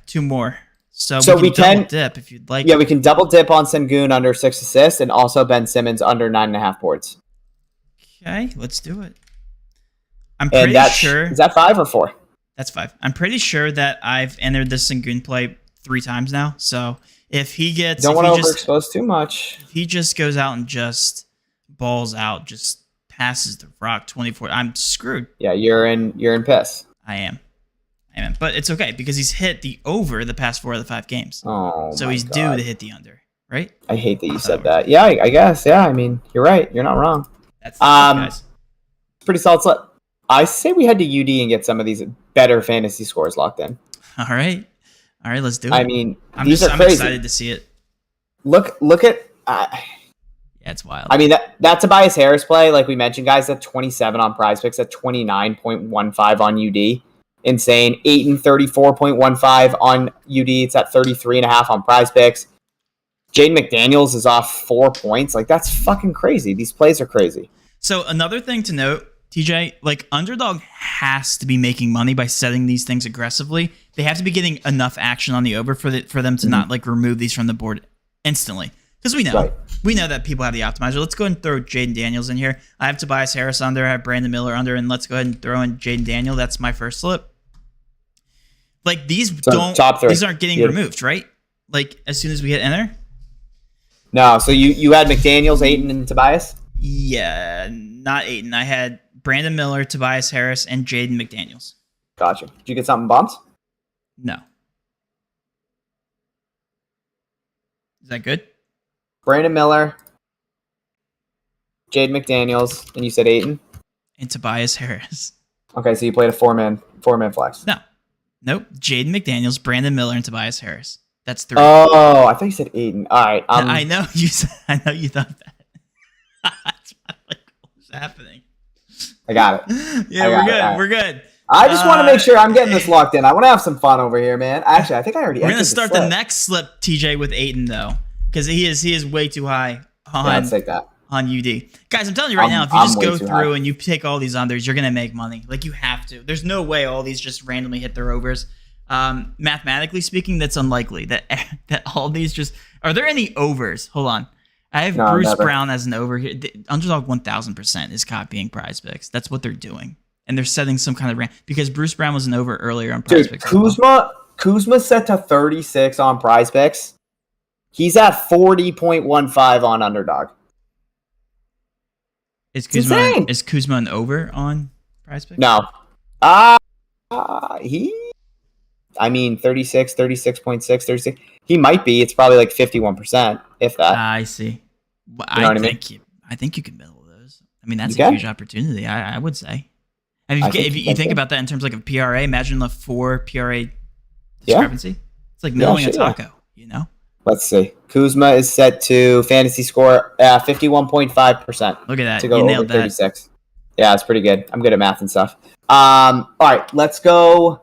[SPEAKER 2] So we can double dip if you'd like.
[SPEAKER 3] Yeah, we can double dip on Sengun under 6 assists and also Ben Simmons under 9.5 boards.
[SPEAKER 2] Okay, let's do it. I'm pretty sure.
[SPEAKER 3] Is that 5 or 4?
[SPEAKER 2] That's 5. I'm pretty sure that I've entered this Sengun play 3 times now. So if he gets...
[SPEAKER 3] Don't want to overexpose too much.
[SPEAKER 2] If he just goes out and just balls out, just passes the rock 24, I'm screwed.
[SPEAKER 3] Yeah, you're in piss.
[SPEAKER 2] I am. But it's okay because he's hit the over the past 4 of the 5 games.
[SPEAKER 3] Oh,
[SPEAKER 2] so he's due to hit the under, right?
[SPEAKER 3] I hate that you said that. Yeah, I guess. Yeah, I mean, you're right. You're not wrong.
[SPEAKER 2] That's guys.
[SPEAKER 3] Pretty solid slip. I say we head to UD and get some of these better fantasy scores locked in.
[SPEAKER 2] All right, let's do it.
[SPEAKER 3] I mean,
[SPEAKER 2] I'm
[SPEAKER 3] crazy.
[SPEAKER 2] excited to see it.
[SPEAKER 3] Look at.
[SPEAKER 2] Yeah, it's wild.
[SPEAKER 3] I mean, that Tobias Harris play, like we mentioned, guys, at 27 on Prizepicks, at 29.15 on UD. Insane. Ayton 34.15 on UD. It's at 33.5 on Prizepicks. Jaden McDaniels is off 4 points. Like, that's fucking crazy. These plays are crazy.
[SPEAKER 2] So another thing to note, TJ, like Underdog has to be making money by setting these things aggressively. They have to be getting enough action on the over for them to not like remove these from the board instantly. Because we know that people have the optimizer. Let's go ahead and throw Jaden Daniels in here. I have Tobias Harris under, I have Brandon Miller under, and let's go ahead and throw in Jaden Daniel. That's my first slip. Like these aren't getting removed, right? Like as soon as we hit enter.
[SPEAKER 3] No, so you had McDaniels, Ayton, and Tobias?
[SPEAKER 2] Yeah, not Ayton. I had Brandon Miller, Tobias Harris, and Jaden McDaniels.
[SPEAKER 3] Gotcha. Did you get something bumped?
[SPEAKER 2] No. Is that good?
[SPEAKER 3] Brandon Miller, Jaden McDaniels, and you said Ayton?
[SPEAKER 2] And Tobias Harris.
[SPEAKER 3] Okay, so you played a four-man flex.
[SPEAKER 2] No. Nope. Jaden McDaniels, Brandon Miller, and Tobias Harris. That's 3.
[SPEAKER 3] Oh, I thought you said Ayton. All right.
[SPEAKER 2] I know you thought that. That's like what's happening.
[SPEAKER 3] I got it.
[SPEAKER 2] Yeah, we're good.
[SPEAKER 3] I just want to make sure I'm getting this locked in. I want to have some fun over here, man. Actually, I think I already.
[SPEAKER 2] We're gonna start the next slip, TJ, with Ayton though, because he is way too high on.
[SPEAKER 3] Yeah, let's take that.
[SPEAKER 2] On UD. Guys, I'm telling you right now, if you just go through and you take all these unders, you're gonna make money. Like you have to. There's no way all these just randomly hit their overs. Mathematically speaking, that's unlikely. That all these just are there any overs? Hold on. I have Bruce Brown as an over here. The Underdog 1000% is copying Prizepicks. That's what they're doing. And they're setting some kind of because Bruce Brown was an over earlier on Prizepicks.
[SPEAKER 3] Dude, Kuzma's set to 36 on Prizepicks. He's at 40.15 on Underdog.
[SPEAKER 2] Is Kuzma an over on Prizepicks?
[SPEAKER 3] No. 36, 36.6, 36. He might be. It's probably like 51%, if that.
[SPEAKER 2] I see. Well,
[SPEAKER 3] you know what I mean?
[SPEAKER 2] I think you can middle those. I mean, that's a huge opportunity, I would say. If you think about that in terms like of PRA, imagine the 4 PRA discrepancy. Yeah. It's like middling a taco, you know?
[SPEAKER 3] Let's see. Kuzma is set to fantasy score 51.5%.
[SPEAKER 2] Look at that.
[SPEAKER 3] To go
[SPEAKER 2] you
[SPEAKER 3] over
[SPEAKER 2] nailed
[SPEAKER 3] 36. That. Yeah, it's pretty good. I'm good at math and stuff. All right, let's go.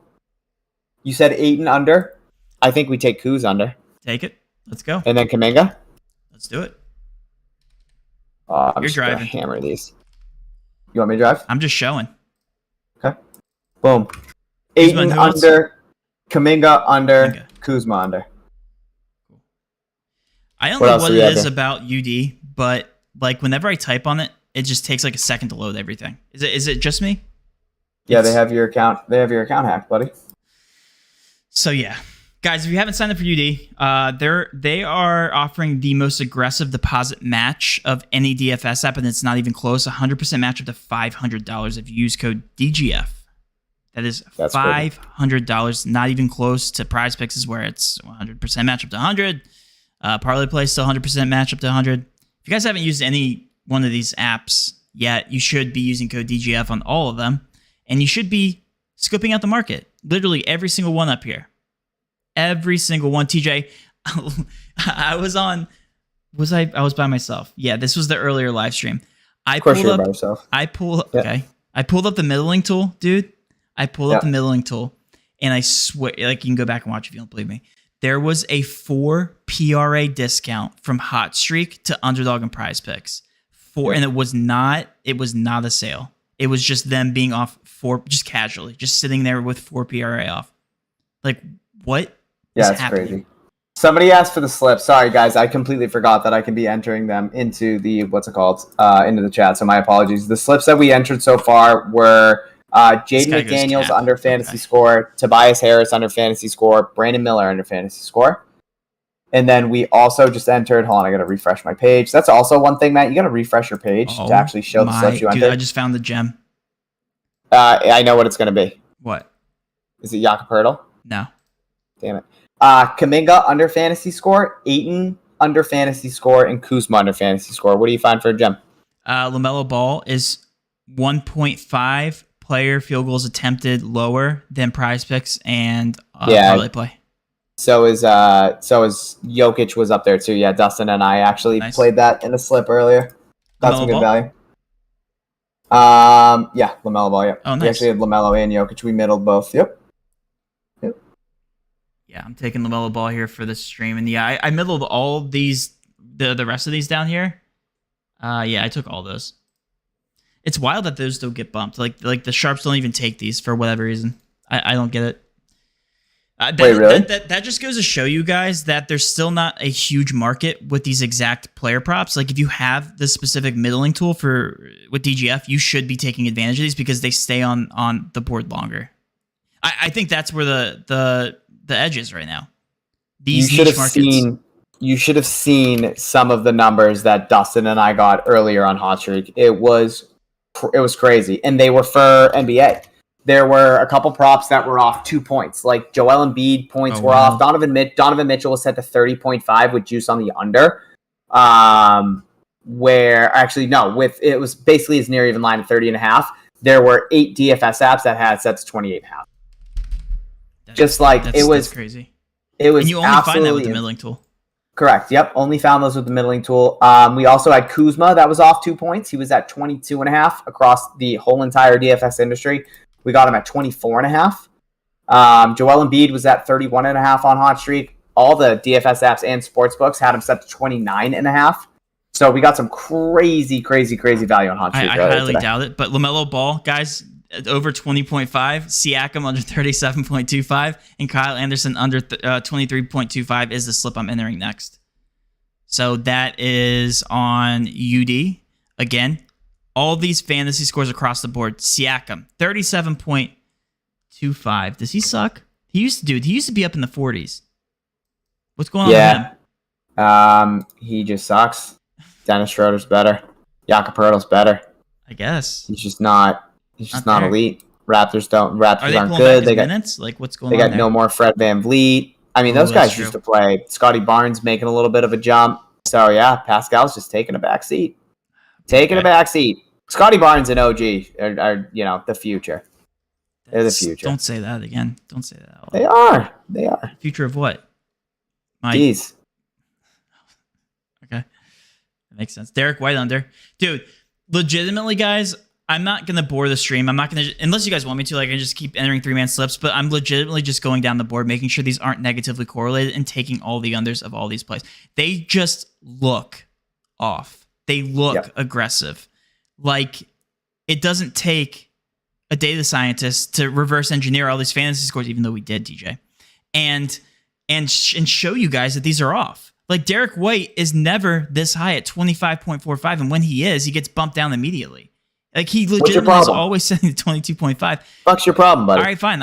[SPEAKER 3] You said Ayton under. I think we take Kuz under.
[SPEAKER 2] Take it. Let's go.
[SPEAKER 3] And then Kuminga?
[SPEAKER 2] Let's do it.
[SPEAKER 3] I'm just driving. Hammer these. You want me to drive?
[SPEAKER 2] I'm just showing.
[SPEAKER 3] Okay. Boom. Ayton under. Kuminga under. Kuzma under.
[SPEAKER 2] I don't know what it is about UD, but like whenever I type on it, it just takes like a second to load everything. Is it just me?
[SPEAKER 3] Yeah, they have your account. They have your account hacked, buddy.
[SPEAKER 2] So yeah, guys, if you haven't signed up for UD, they are offering the most aggressive deposit match of any DFS app, and it's not even close. 100% match up to $500 if you use code DGF. That's $500, not even close to Prizepicks is where it's 100% match up to 100. Parlay Play still 100% match up to 100. If you guys haven't used any one of these apps yet, you should be using code DGF on all of them, and you should be scoping out the market. Literally every single one up here. Every single one. TJ, I was by myself. Yeah, this was the earlier live stream.
[SPEAKER 3] Of course you were by yourself.
[SPEAKER 2] I pulled up the middling tool, dude. I pulled up the middling tool, and I swear, like, you can go back and watch if you don't believe me. There was a 4 PRA discount from Hot Streak to Underdog and Prizepicks. And it was not a sale. It was just them being off 4, just casually, just sitting there with 4 PRA off. Like, what is happening? Crazy.
[SPEAKER 3] Somebody asked for the slip. Sorry, guys. I completely forgot that I can be entering them into the, into the chat. So my apologies. The slips that we entered so far were Jaden McDaniels under fantasy score, Tobias Harris under fantasy score, Brandon Miller under fantasy score. And then we also just entered, hold on, I got to refresh my page. That's also one thing, Matt. You got to refresh your page to actually show the slips you entered.
[SPEAKER 2] I just found the gem.
[SPEAKER 3] I know what it's going to be.
[SPEAKER 2] What?
[SPEAKER 3] Is it Jakob Poeltl?
[SPEAKER 2] No.
[SPEAKER 3] Damn it. Kuminga under fantasy score, Ayton under fantasy score, and Kuzma under fantasy score. What do you find for a gem?
[SPEAKER 2] LaMelo Ball is 1.5 player field goals attempted lower than Prizepicks and parlay play.
[SPEAKER 3] So is Jokic was up there too. Yeah, Dustin and I actually played that in a slip earlier. Got some good value. Yeah, LaMelo Ball. Yeah, we actually had LaMelo and Jokic. We middled both. Yep.
[SPEAKER 2] Yeah, I'm taking LaMelo Ball here for the stream, and yeah, I middled all these, the rest of these down here. Yeah, I took all those. It's wild that those don't get bumped. Like the sharps don't even take these for whatever reason. I don't get it.
[SPEAKER 3] Wait, really?
[SPEAKER 2] That just goes to show you guys that there's still not a huge market with these exact player props. Like if you have the specific middling tool with DGF, you should be taking advantage of these because they stay on the board longer. I think that's where the edge is right now. These niche markets. You should have seen some of the numbers that Dustin and I got earlier on Hot Streak. It was crazy, and they were for NBA. There were a couple props that were off 2 points. Like Joel Embiid points were off. Donovan Mitchell was set to 30.5 with juice on the under. It was basically as near even line at 30.5. There were 8 DFS apps that had sets to 28.5. That's crazy.
[SPEAKER 3] It was,
[SPEAKER 2] and you only find that with the middling tool.
[SPEAKER 3] Correct. Yep. Only found those with the middling tool. We also had Kuzma that was off 2 points. He was at 22.5 across the whole entire DFS industry. We got him at 24.5. Joel Embiid was at 31.5 on Hot Streak. All the DFS apps and sportsbooks had him set to 29.5. So we got some crazy value on Hot Streak.
[SPEAKER 2] I highly doubt it. But LaMelo Ball, guys, over 20.5. Siakam under 37.25. And Kyle Anderson under 23.25 is the slip I'm entering next. So that is on UD. Again, all these fantasy scores across the board. Siakam, 37.25. Does he suck? He used to be up in the 40s. What's going on with him?
[SPEAKER 3] He just sucks. Dennis Schroeder's better. Jakob Poeltl's better.
[SPEAKER 2] I guess.
[SPEAKER 3] He's just not elite. Raptors aren't
[SPEAKER 2] good. They got minutes? Like what's going on?
[SPEAKER 3] They got no more Fred VanVleet. I mean, those guys used to play. Scotty Barnes making a little bit of a jump. So yeah, Pascal's just taking a back seat. Scotty Barnes and OG are the future. They're the future.
[SPEAKER 2] Don't say that again. Don't say that.
[SPEAKER 3] They are.
[SPEAKER 2] Future of what?
[SPEAKER 3] Jeez.
[SPEAKER 2] Okay. That makes sense. Derek White under. Dude, legitimately, guys, I'm not going to bore the stream. I'm not going to, unless you guys want me to, I can just keep entering 3-man slips, but I'm legitimately just going down the board, making sure these aren't negatively correlated and taking all the unders of all these plays. They just look off. They look aggressive. Like, it doesn't take a data scientist to reverse engineer all these fantasy scores, even though we did, DJ, and show you guys that these are off. Like, Derek White is never this high at 25.45, and when he is, he gets bumped down immediately. Like, he legitimately is always setting to 22.5.
[SPEAKER 3] What's your problem, buddy?
[SPEAKER 2] All right, fine.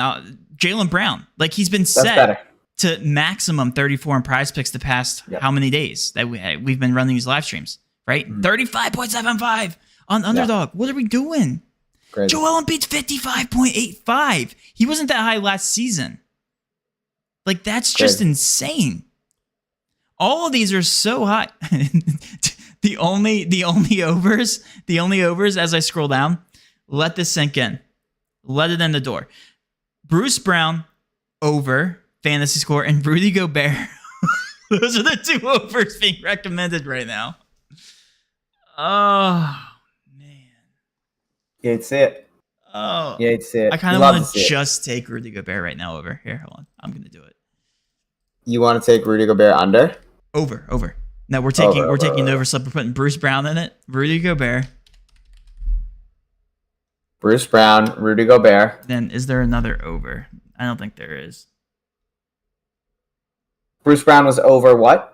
[SPEAKER 2] Jaylen Brown, like, he's been set to maximum 34 in Prizepicks the past how many days that we've been running these live streams, right? 35.75 on Underdog. What are we doing? Crazy. Joel Embiid's 55.85. He wasn't that high last season. Like, that's just insane. All of these are so high. The only overs as I scroll down, let this sink in. Let it in the door. Bruce Brown over fantasy score and Rudy Gobert. Those are the 2 overs being recommended right now. Oh man.
[SPEAKER 3] It's it.
[SPEAKER 2] Oh,
[SPEAKER 3] You hate to see it.
[SPEAKER 2] I kind of want to just take Rudy Gobert right now over. Here, hold on. I'm going to do it.
[SPEAKER 3] You want to take Rudy Gobert under?
[SPEAKER 2] Over. No, we're taking over. So we're putting Bruce Brown in it. Rudy Gobert.
[SPEAKER 3] Bruce Brown, Rudy Gobert.
[SPEAKER 2] Then is there another over? I don't think there is.
[SPEAKER 3] Bruce Brown was over what?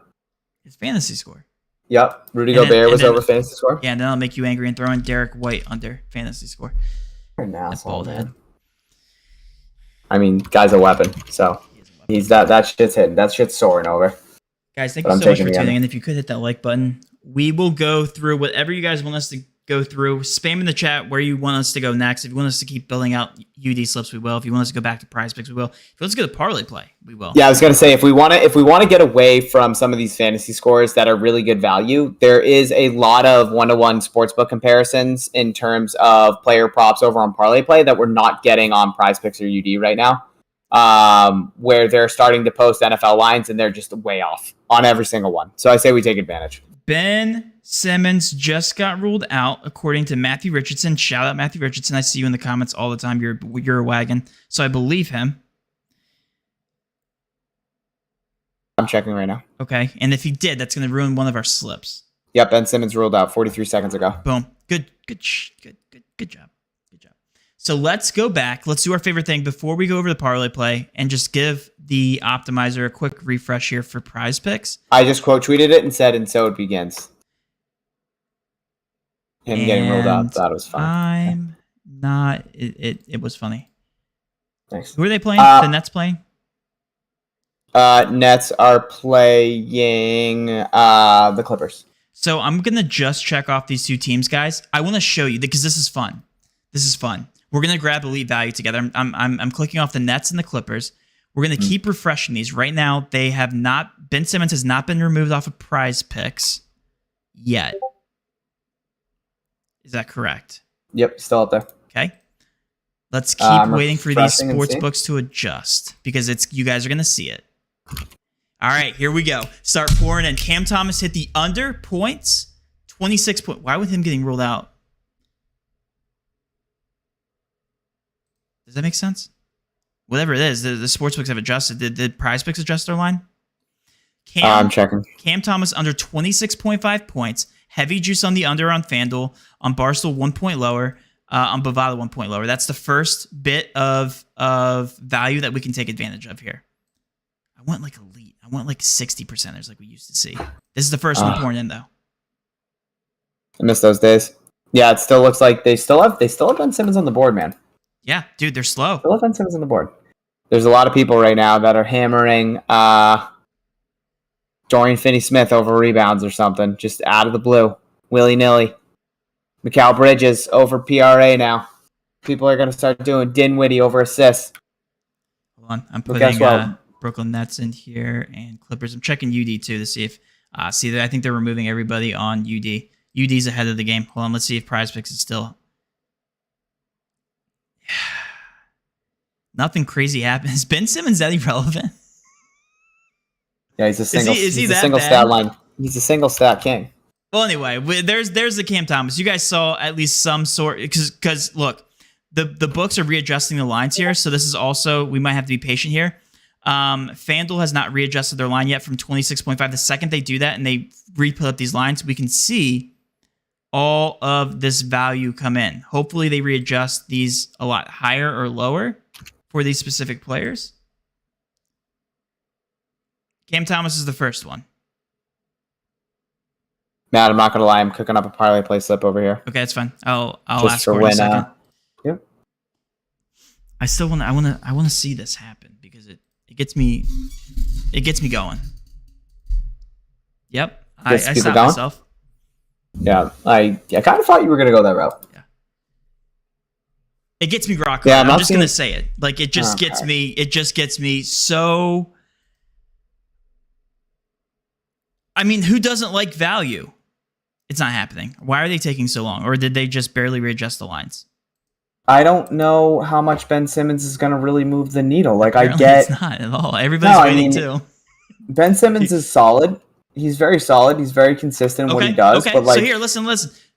[SPEAKER 2] His fantasy score.
[SPEAKER 3] Yep. Rudy Gobert was over fantasy score.
[SPEAKER 2] Yeah, and then I'll make you angry and throw in Derek White under fantasy score.
[SPEAKER 3] You're an asshole, man. I mean, guy's a weapon, so he's that shit's hitting. That shit's soaring over.
[SPEAKER 2] Guys, thank you so much for tuning in. If you could hit that like button, we will go through whatever you guys want us to go through. Spam in the chat where you want us to go next. If you want us to keep building out UD slips, we will. If you want us to go back to Prizepicks, we will. If you want us to go to parlay play, we will.
[SPEAKER 3] Yeah, I was gonna say if we want to get away from some of these fantasy scores that are really good value, there is a lot of 1-to-1 sportsbook comparisons in terms of player props over on parlay play that we're not getting on Prizepicks or UD right now. Where they're starting to post NFL lines and they're just way off on every single one. So I say we take advantage.
[SPEAKER 2] Ben Simmons just got ruled out, according to Matthew Richardson. Shout out Matthew Richardson. I see you in the comments all the time. You're a wagon. So I believe him.
[SPEAKER 3] I'm checking right now.
[SPEAKER 2] Okay. And if he did, that's going to ruin one of our slips.
[SPEAKER 3] Yep, Ben Simmons ruled out 43 seconds ago.
[SPEAKER 2] Boom. Good job. So let's go back. Let's do our favorite thing before we go over the parlay play and just give the optimizer a quick refresh here for Prizepicks.
[SPEAKER 3] I just quote tweeted it and said, and so it begins. Him getting ruled out. Thought it was fun.
[SPEAKER 2] It was funny.
[SPEAKER 3] Thanks.
[SPEAKER 2] Who are they playing? The Nets playing?
[SPEAKER 3] Nets are playing the Clippers.
[SPEAKER 2] So I'm going to just check off these two teams, guys. I want to show you because this is fun. We're going to grab elite value together. I'm clicking off the Nets and the Clippers. We're going to keep refreshing these. Right now, they have not. Ben Simmons has not been removed off of Prizepicks yet. Is that correct?
[SPEAKER 3] Yep, still up there.
[SPEAKER 2] Okay. Let's keep waiting for these sports books to adjust because you guys are going to see it. All right, here we go. Start pouring in. Cam Thomas hit the under points. 26 points. Why with him getting ruled out? Does that make sense? Whatever it is, the sportsbooks have adjusted. Did Prizepicks adjust their line?
[SPEAKER 3] I'm checking.
[SPEAKER 2] Cam Thomas under 26.5 points. Heavy juice on the under on FanDuel. On Barstool, 1 point lower. On Bovada, 1 point lower. That's the first bit of value that we can take advantage of here. I want like elite. I want like 60%ers like we used to see. This is the first one pouring in though.
[SPEAKER 3] I miss those days. Yeah, it still looks like they still have Ben Simmons on the board, man.
[SPEAKER 2] Yeah, dude, they're slow.
[SPEAKER 3] Still have Ben Simmons on the board. There's a lot of people right now that are hammering Dorian Finney-Smith over rebounds or something, just out of the blue, willy-nilly. Mikal Bridges over PRA now. People are going to start doing Dinwiddie over assists.
[SPEAKER 2] Hold on, I'm putting Brooklyn Nets in here and Clippers. I'm checking UD too to see if I think they're removing everybody on UD. UD's ahead of the game. Hold on, let's see if Prizepicks is still. Nothing crazy happened. Is Ben Simmons that irrelevant?
[SPEAKER 3] Yeah, he's a single.
[SPEAKER 2] Is he
[SPEAKER 3] he's
[SPEAKER 2] that
[SPEAKER 3] a single
[SPEAKER 2] bad?
[SPEAKER 3] stat line. He's a single stat king.
[SPEAKER 2] Well, anyway, there's the Cam Thomas. You guys saw at least some sort because look, the books are readjusting the lines here, so this is also we might have to be patient here. FanDuel has not readjusted their line yet from 26.5. The second they do that and they re-put up these lines, we can see all of this value come in. Hopefully they readjust these a lot higher or lower for these specific players. Cam Thomas is the first one.
[SPEAKER 3] Matt, I'm not gonna lie, I'm cooking up a parlay play slip over here.
[SPEAKER 2] Okay, that's fine. I'll ask for it in a second.
[SPEAKER 3] Yep.
[SPEAKER 2] I want to see this happen because it gets me going. Yep. I stopped myself.
[SPEAKER 3] Yeah, I kind of thought you were gonna go that route.
[SPEAKER 2] Yeah. It gets me rock hard.
[SPEAKER 3] Yeah,
[SPEAKER 2] I'm just gonna say it. Like it just gets me. It just gets me so. I mean, who doesn't like value? It's not happening. Why are they taking so long? Or did they just barely readjust the lines?
[SPEAKER 3] I don't know how much Ben Simmons is going to really move the needle. Like,
[SPEAKER 2] Apparently it's not at all. Everybody's waiting too.
[SPEAKER 3] Ben Simmons is solid. He's very solid. He's very consistent in what he does.
[SPEAKER 2] Okay,
[SPEAKER 3] but like,
[SPEAKER 2] so here, listen.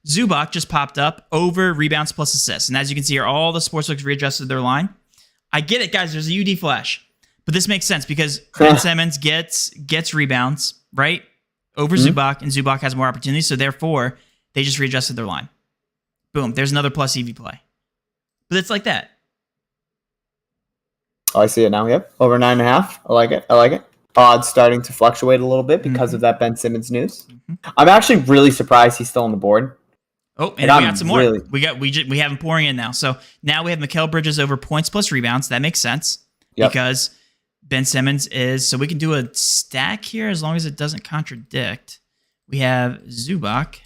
[SPEAKER 2] Zubac just popped up over rebounds plus assists. And as you can see here, all the sportsbooks readjusted their line. I get it, guys. There's a UD flash. But this makes sense because Ben Simmons gets rebounds, right? Over Zubac, and Zubac has more opportunities. So therefore, they just readjusted their line. Boom. There's another plus EV play. But it's like that.
[SPEAKER 3] Oh, I see it now. Yep. Over 9.5. I like it. Odds starting to fluctuate a little bit because of that Ben Simmons news. I'm actually really surprised he's still on the board.
[SPEAKER 2] Oh, and we got some more. We have him pouring in now. So now we have Mikal Bridges over points plus rebounds. That makes sense because Ben Simmons is. So we can do a stack here as long as it doesn't contradict. We have Zubac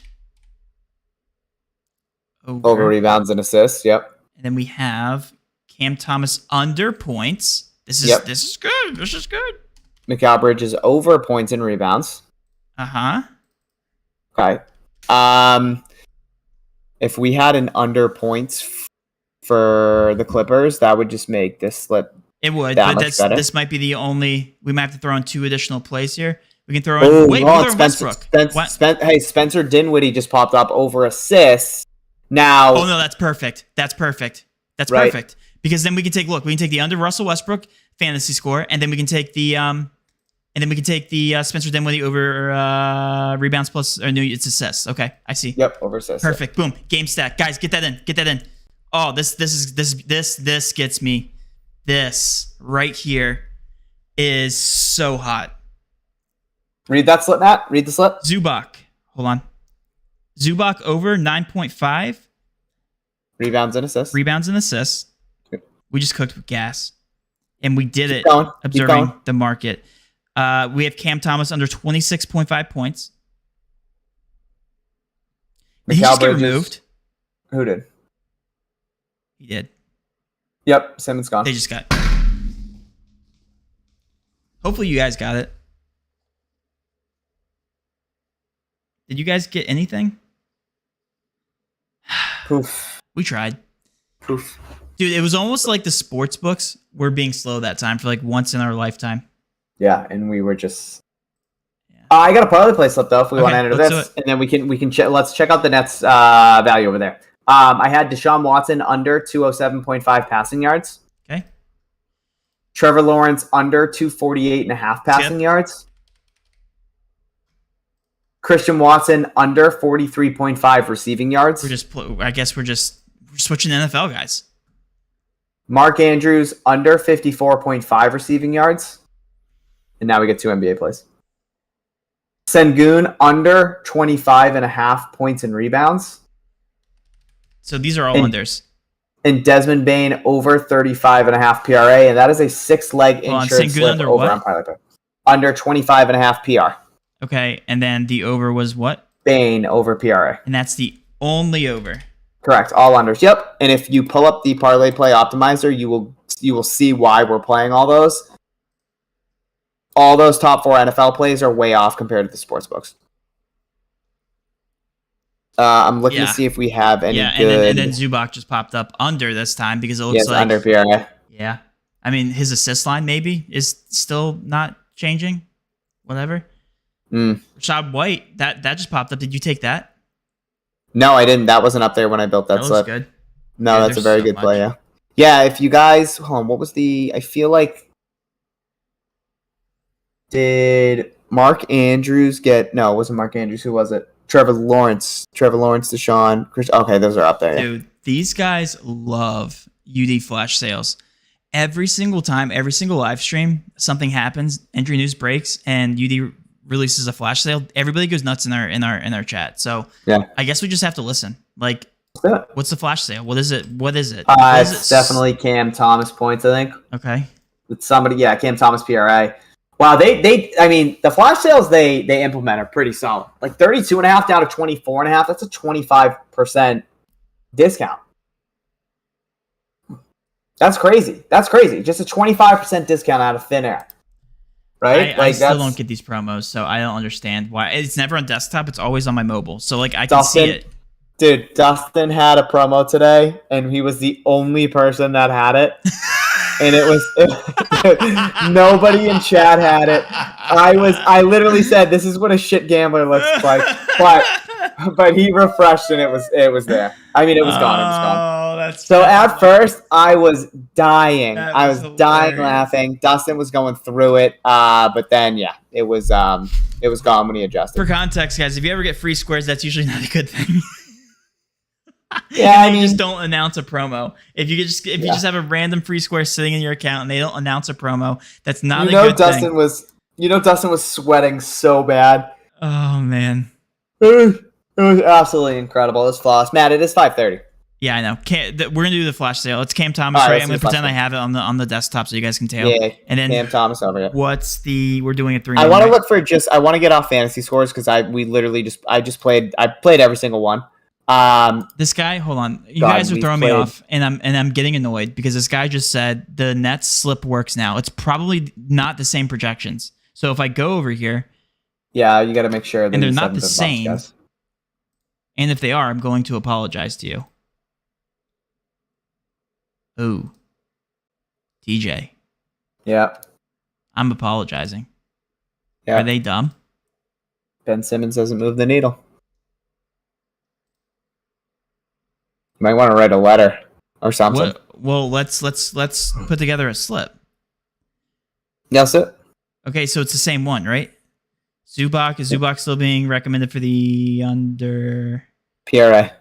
[SPEAKER 3] over rebounds and assists. Yep.
[SPEAKER 2] And then we have Cam Thomas under points. This is good. This is good.
[SPEAKER 3] Mikal Bridges over points and rebounds. Okay. If we had an under points for the Clippers, that would just make this slip.
[SPEAKER 2] It would, but this might be the only. We might have to throw in 2 additional plays here. We can throw in. Wait, Westbrook.
[SPEAKER 3] Hey, Spencer Dinwiddie just popped up over assists. Now.
[SPEAKER 2] Oh no, that's perfect. That's perfect. Because then we can take the under Russell Westbrook fantasy score, and then we can take the Spencer Dinwiddie over rebounds plus it's assists. Okay, I see.
[SPEAKER 3] Yep, over assists.
[SPEAKER 2] Perfect. Boom. Game stack. Guys, get that in. Oh, this gets me. This right here is so hot.
[SPEAKER 3] Read that slip, Matt. Read the slip.
[SPEAKER 2] Zubac. Hold on. Zubac over 9.5.
[SPEAKER 3] Rebounds and assists.
[SPEAKER 2] We just cooked with gas. And we did it observing the market. We have Cam Thomas under 26.5 points. Did he just get removed?
[SPEAKER 3] Who did?
[SPEAKER 2] He did.
[SPEAKER 3] Yep, Simmons gone.
[SPEAKER 2] They just got. Hopefully you guys got it. Did you guys get anything?
[SPEAKER 3] Poof.
[SPEAKER 2] We tried.
[SPEAKER 3] Poof.
[SPEAKER 2] Dude, it was almost like the sports books were being slow that time for like once in our lifetime.
[SPEAKER 3] Yeah, and we were just. I got a parlay play slip though if we want to enter this, and then we can let's check out the Nets value over there. I had Deshaun Watson under 207.5 passing yards.
[SPEAKER 2] Okay.
[SPEAKER 3] Trevor Lawrence under 248.5 passing yards. Christian Watson under 43.5 receiving yards.
[SPEAKER 2] We're switching NFL guys.
[SPEAKER 3] Mark Andrews under 54.5 receiving yards. And now we get 2 NBA plays. Sengun under 25.5 points and rebounds.
[SPEAKER 2] So these are all unders.
[SPEAKER 3] And Desmond Bain over 35.5 PRA. And that is a 6-leg insured slip
[SPEAKER 2] under
[SPEAKER 3] over on Pilot Play. Under 25.5 PR.
[SPEAKER 2] Okay, and then the over was what?
[SPEAKER 3] Bain over PRA.
[SPEAKER 2] And that's the only over.
[SPEAKER 3] Correct, all unders. Yep. And if you pull up the Parlay Play Optimizer, you will see why we're playing all those. All those top 4 NFL plays are way off compared to the sports books. I'm looking to see if we have any good...
[SPEAKER 2] and then Zubac just popped up under this time because it looks like...
[SPEAKER 3] under PRA.
[SPEAKER 2] Yeah. I mean, his assist line maybe is still not changing. Whatever. Rashad White, that just popped up. Did you take that?
[SPEAKER 3] No, I didn't. That wasn't up there when I built that slip.
[SPEAKER 2] Good.
[SPEAKER 3] No, that's a very good play, yeah. Yeah, if you guys... Hold on, what was the... I feel like... Did Mark Andrews get... No, it wasn't Mark Andrews. Who was it? Trevor Lawrence, Deshaun. Okay, those are up there.
[SPEAKER 2] Dude, these guys love UD flash sales. Every single time, every single live stream, something happens, entry news breaks, and UD releases a flash sale. Everybody goes nuts in our chat. So yeah, I guess we just have to listen. Like, what's the flash sale? What is it?
[SPEAKER 3] It's definitely Cam Thomas points, I think.
[SPEAKER 2] Okay.
[SPEAKER 3] With somebody, Cam Thomas PRA. Wow, I mean, the flash sales they implement are pretty solid. Like 32.5 down to 24.5. That's a 25% discount. That's crazy. Just a 25% discount out of thin air. Right?
[SPEAKER 2] I still don't get these promos, so I don't understand why. It's never on desktop. It's always on my mobile. So, like, I can see it.
[SPEAKER 3] Dude, Dustin had a promo today, and he was the only person that had it. And nobody in chat had it. I literally said, this is what a shit gambler looks like. But but he refreshed and it was there. I mean, it was gone. It was gone.
[SPEAKER 2] Oh, that's
[SPEAKER 3] So at first, I was dying. I was
[SPEAKER 2] hilarious.
[SPEAKER 3] dying laughing. Dustin was going through it, but then it was gone when he adjusted.
[SPEAKER 2] For context, guys, if you ever get free squares, that's usually not a good thing.
[SPEAKER 3] Yeah, I mean,
[SPEAKER 2] just don't announce a promo. If you just have a random free square sitting in your account and they don't announce a promo, that's not a good thing.
[SPEAKER 3] Dustin was sweating so bad.
[SPEAKER 2] Oh man,
[SPEAKER 3] it was absolutely incredible. It was flawless. Matt, it is 5:30.
[SPEAKER 2] Yeah, I know. We're gonna do the flash sale. It's Cam Thomas. Right, I'm gonna pretend I have it on the desktop so you guys can tell.
[SPEAKER 3] Yeah,
[SPEAKER 2] and then
[SPEAKER 3] Cam Thomas over here.
[SPEAKER 2] We're doing a 3.
[SPEAKER 3] I want to look for I want to get off fantasy scores because I played every single one.
[SPEAKER 2] This guy, hold on. You guys are throwing me off, and I'm getting annoyed because this guy just said the Nets slip works now. It's probably not the same projections. So if I go over here,
[SPEAKER 3] yeah, you got to make sure that
[SPEAKER 2] and they're not the same. And if they are, I'm going to apologize to you. Ooh, TJ.
[SPEAKER 3] Yeah,
[SPEAKER 2] I'm apologizing.
[SPEAKER 3] Yeah.
[SPEAKER 2] Are they dumb?
[SPEAKER 3] Ben Simmons doesn't move the needle. You might want to write a letter or something.
[SPEAKER 2] Well, let's put together a slip.
[SPEAKER 3] That's it.
[SPEAKER 2] Okay, so it's the same one, right? Zubac, is Zubac still being recommended for the under
[SPEAKER 3] PRA?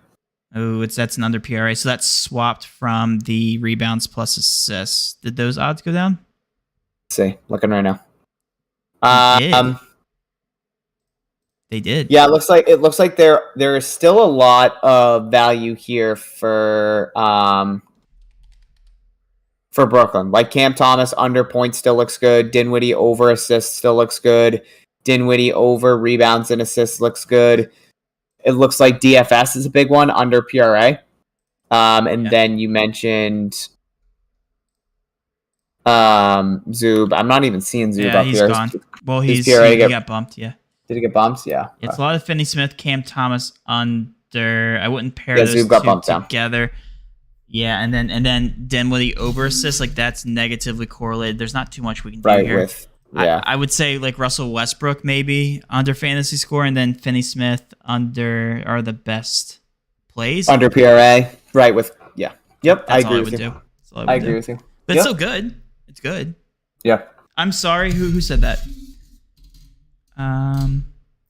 [SPEAKER 2] Oh, that's an under PRA. So that's swapped from the rebounds plus assists. Did those odds go down?
[SPEAKER 3] Let's see, looking right now.
[SPEAKER 2] They did.
[SPEAKER 3] Yeah, it looks like there is still a lot of value here for Brooklyn. Like Cam Thomas under points still looks good. Dinwiddie over assists still looks good. Dinwiddie over rebounds and assists looks good. It looks like DFS is a big one under PRA. Then you mentioned Zub. I'm not even seeing Zub up
[SPEAKER 2] he's
[SPEAKER 3] here.
[SPEAKER 2] Gone. Well, he got bumped, yeah.
[SPEAKER 3] Did he get bumped? Yeah.
[SPEAKER 2] It's a lot of Finney Smith, Cam Thomas under. I wouldn't pair those
[SPEAKER 3] Zub got
[SPEAKER 2] two together. Down. Yeah, and then Dinwiddie over assist, like that's negatively correlated. There's not too much we can do here. I would say like Russell Westbrook maybe under fantasy score, and then Finney Smith under are the best plays.
[SPEAKER 3] Under PRA, right? Yep, I agree with you.
[SPEAKER 2] I agree with you. But it's still good. It's good.
[SPEAKER 3] Yeah.
[SPEAKER 2] I'm sorry. Who said that? I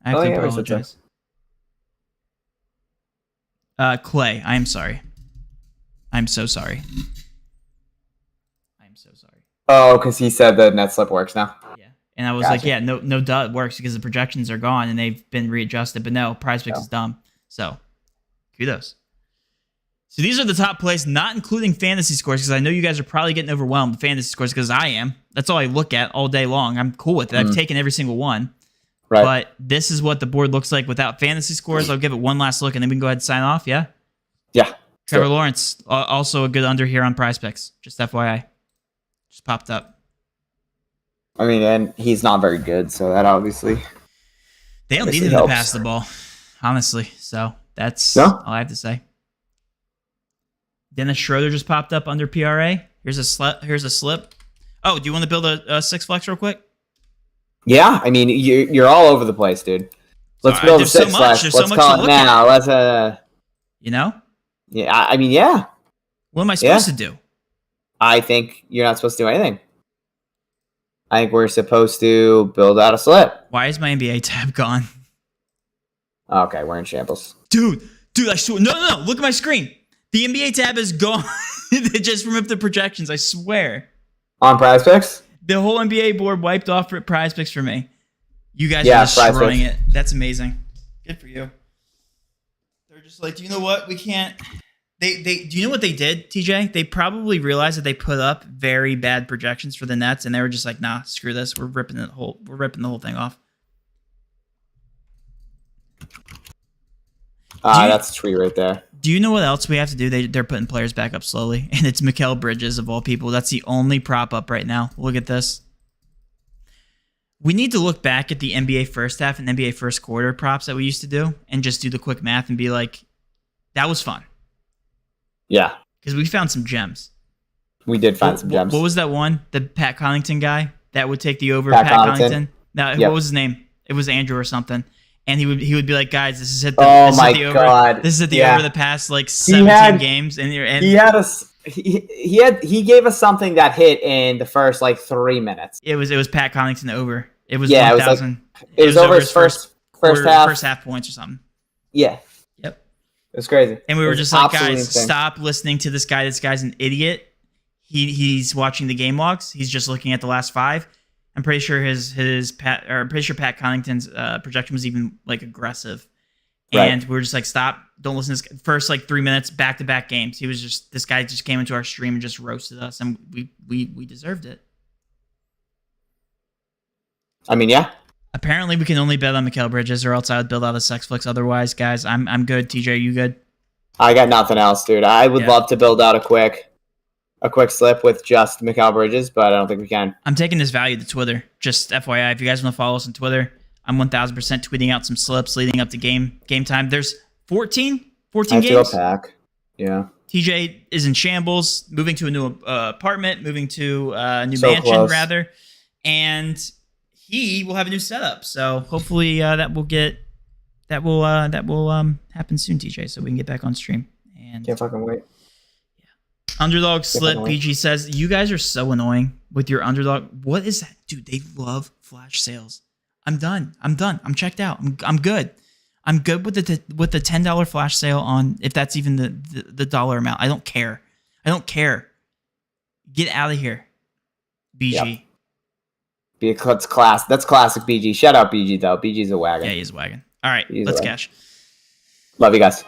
[SPEAKER 2] have to apologize. Clay, I am sorry. I'm so sorry. I'm so sorry.
[SPEAKER 3] Oh, because he said the net slip works now.
[SPEAKER 2] Yeah, and I was like, yeah, no, duh, it works because the projections are gone and they've been readjusted. But no, Prizepicks is dumb. So, kudos. So these are the top plays, not including fantasy scores, because I know you guys are probably getting overwhelmed with fantasy scores because I am. That's all I look at all day long. I'm cool with it. I've taken every single one. Right. But this is what the board looks like without fantasy scores. I'll give it one last look and then we can go ahead and sign off. Yeah?
[SPEAKER 3] Yeah.
[SPEAKER 2] Trevor Lawrence, also a good under here on Prizepicks. Just FYI. Just popped up.
[SPEAKER 3] I mean, and he's not very good, so that obviously...
[SPEAKER 2] They don't need him to pass the ball, honestly. So that's all I have to say. Dennis Schroeder just popped up under PRA. Here's a slip. Oh, do you want to build a six flex real quick? Yeah,
[SPEAKER 3] I mean, you're all over the place, dude. Let's build a six flex. Let's call it now. Let's
[SPEAKER 2] you know?
[SPEAKER 3] Yeah, I mean, yeah.
[SPEAKER 2] What am I supposed to do?
[SPEAKER 3] I think you're not supposed to do anything. I think we're supposed to build out a slip.
[SPEAKER 2] Why is my NBA tab gone?
[SPEAKER 3] Okay, we're in shambles.
[SPEAKER 2] Dude, I swear. No. Look at my screen. The NBA tab is gone. They just removed the projections, I swear.
[SPEAKER 3] On Prizepicks?
[SPEAKER 2] The whole NBA board wiped off for Prizepicks for me. You guys are destroying it. That's amazing. Good for you. They're just like, do you know what? We can't. Do you know what they did, TJ? They probably realized that they put up very bad projections for the Nets, and they were just like, nah, screw this. We're ripping the whole thing off.
[SPEAKER 3] That's a tweet right there.
[SPEAKER 2] Do you know what else we have to do? They're putting players back up slowly, and it's Mikal Bridges of all people. That's the only prop up right now. Look at this. We need to look back at the NBA first half and NBA first quarter props that we used to do, and just do the quick math and be like, that was fun.
[SPEAKER 3] Yeah,
[SPEAKER 2] because we found some gems.
[SPEAKER 3] We did find some gems.
[SPEAKER 2] What was that one? The Pat Connaughton guy that would take the over. Pat Connaughton. No, what was his name? It was Andrew or something. and he would be like, guys, this is at
[SPEAKER 3] Oh
[SPEAKER 2] the, this is
[SPEAKER 3] my
[SPEAKER 2] at the over.
[SPEAKER 3] God.
[SPEAKER 2] This is at the
[SPEAKER 3] Yeah.
[SPEAKER 2] over the past like 17 games, and
[SPEAKER 3] he gave us something that hit in the first like 3 minutes.
[SPEAKER 2] it was Pat Connaughton over. It was
[SPEAKER 3] Yeah,
[SPEAKER 2] 1,000.
[SPEAKER 3] It was over his first half.
[SPEAKER 2] First half points or something.
[SPEAKER 3] Yeah.
[SPEAKER 2] Yep.
[SPEAKER 3] It was crazy.
[SPEAKER 2] And we were just like, guys,
[SPEAKER 3] insane.
[SPEAKER 2] stop listening to this guy. This guy's an idiot. He's watching the game logs. He's just looking at the last 5. I'm pretty sure Pat Connaughton's projection was even like aggressive. And we were just like, stop, don't listen to this. First like 3 minutes, back-to-back games. This guy just came into our stream and just roasted us, and we deserved it.
[SPEAKER 3] I mean, yeah.
[SPEAKER 2] Apparently, we can only bet on Mikal Bridges, or else I would build out a sex flicks. Otherwise, guys, I'm good. TJ, you good?
[SPEAKER 3] I got nothing else, dude. I would love to build out a quick slip with just Mikal Bridges, but I don't think we can.
[SPEAKER 2] I'm taking this value to Twitter. Just FYI, if you guys want to follow us on Twitter, I'm 1,000% tweeting out some slips leading up to game time. There's 14 games.
[SPEAKER 3] Go pack. Yeah.
[SPEAKER 2] TJ is in shambles, moving to a new apartment, moving to a new mansion, rather, and he will have a new setup. So hopefully that will happen soon, TJ, so we can get back on stream. And
[SPEAKER 3] can't fucking wait.
[SPEAKER 2] Underdog Slip PG says, you guys are so annoying with your underdog. What is that? Dude, they love flash sales. I'm done. I'm checked out. I'm good. I'm good with the $10 flash sale on, if that's even the dollar amount. I don't care. Get out of here, BG.
[SPEAKER 3] Yep. That's classic BG. Shout out BG though. BG's a wagon.
[SPEAKER 2] Yeah, he's a wagon. All right, let's cash.
[SPEAKER 3] Love you guys.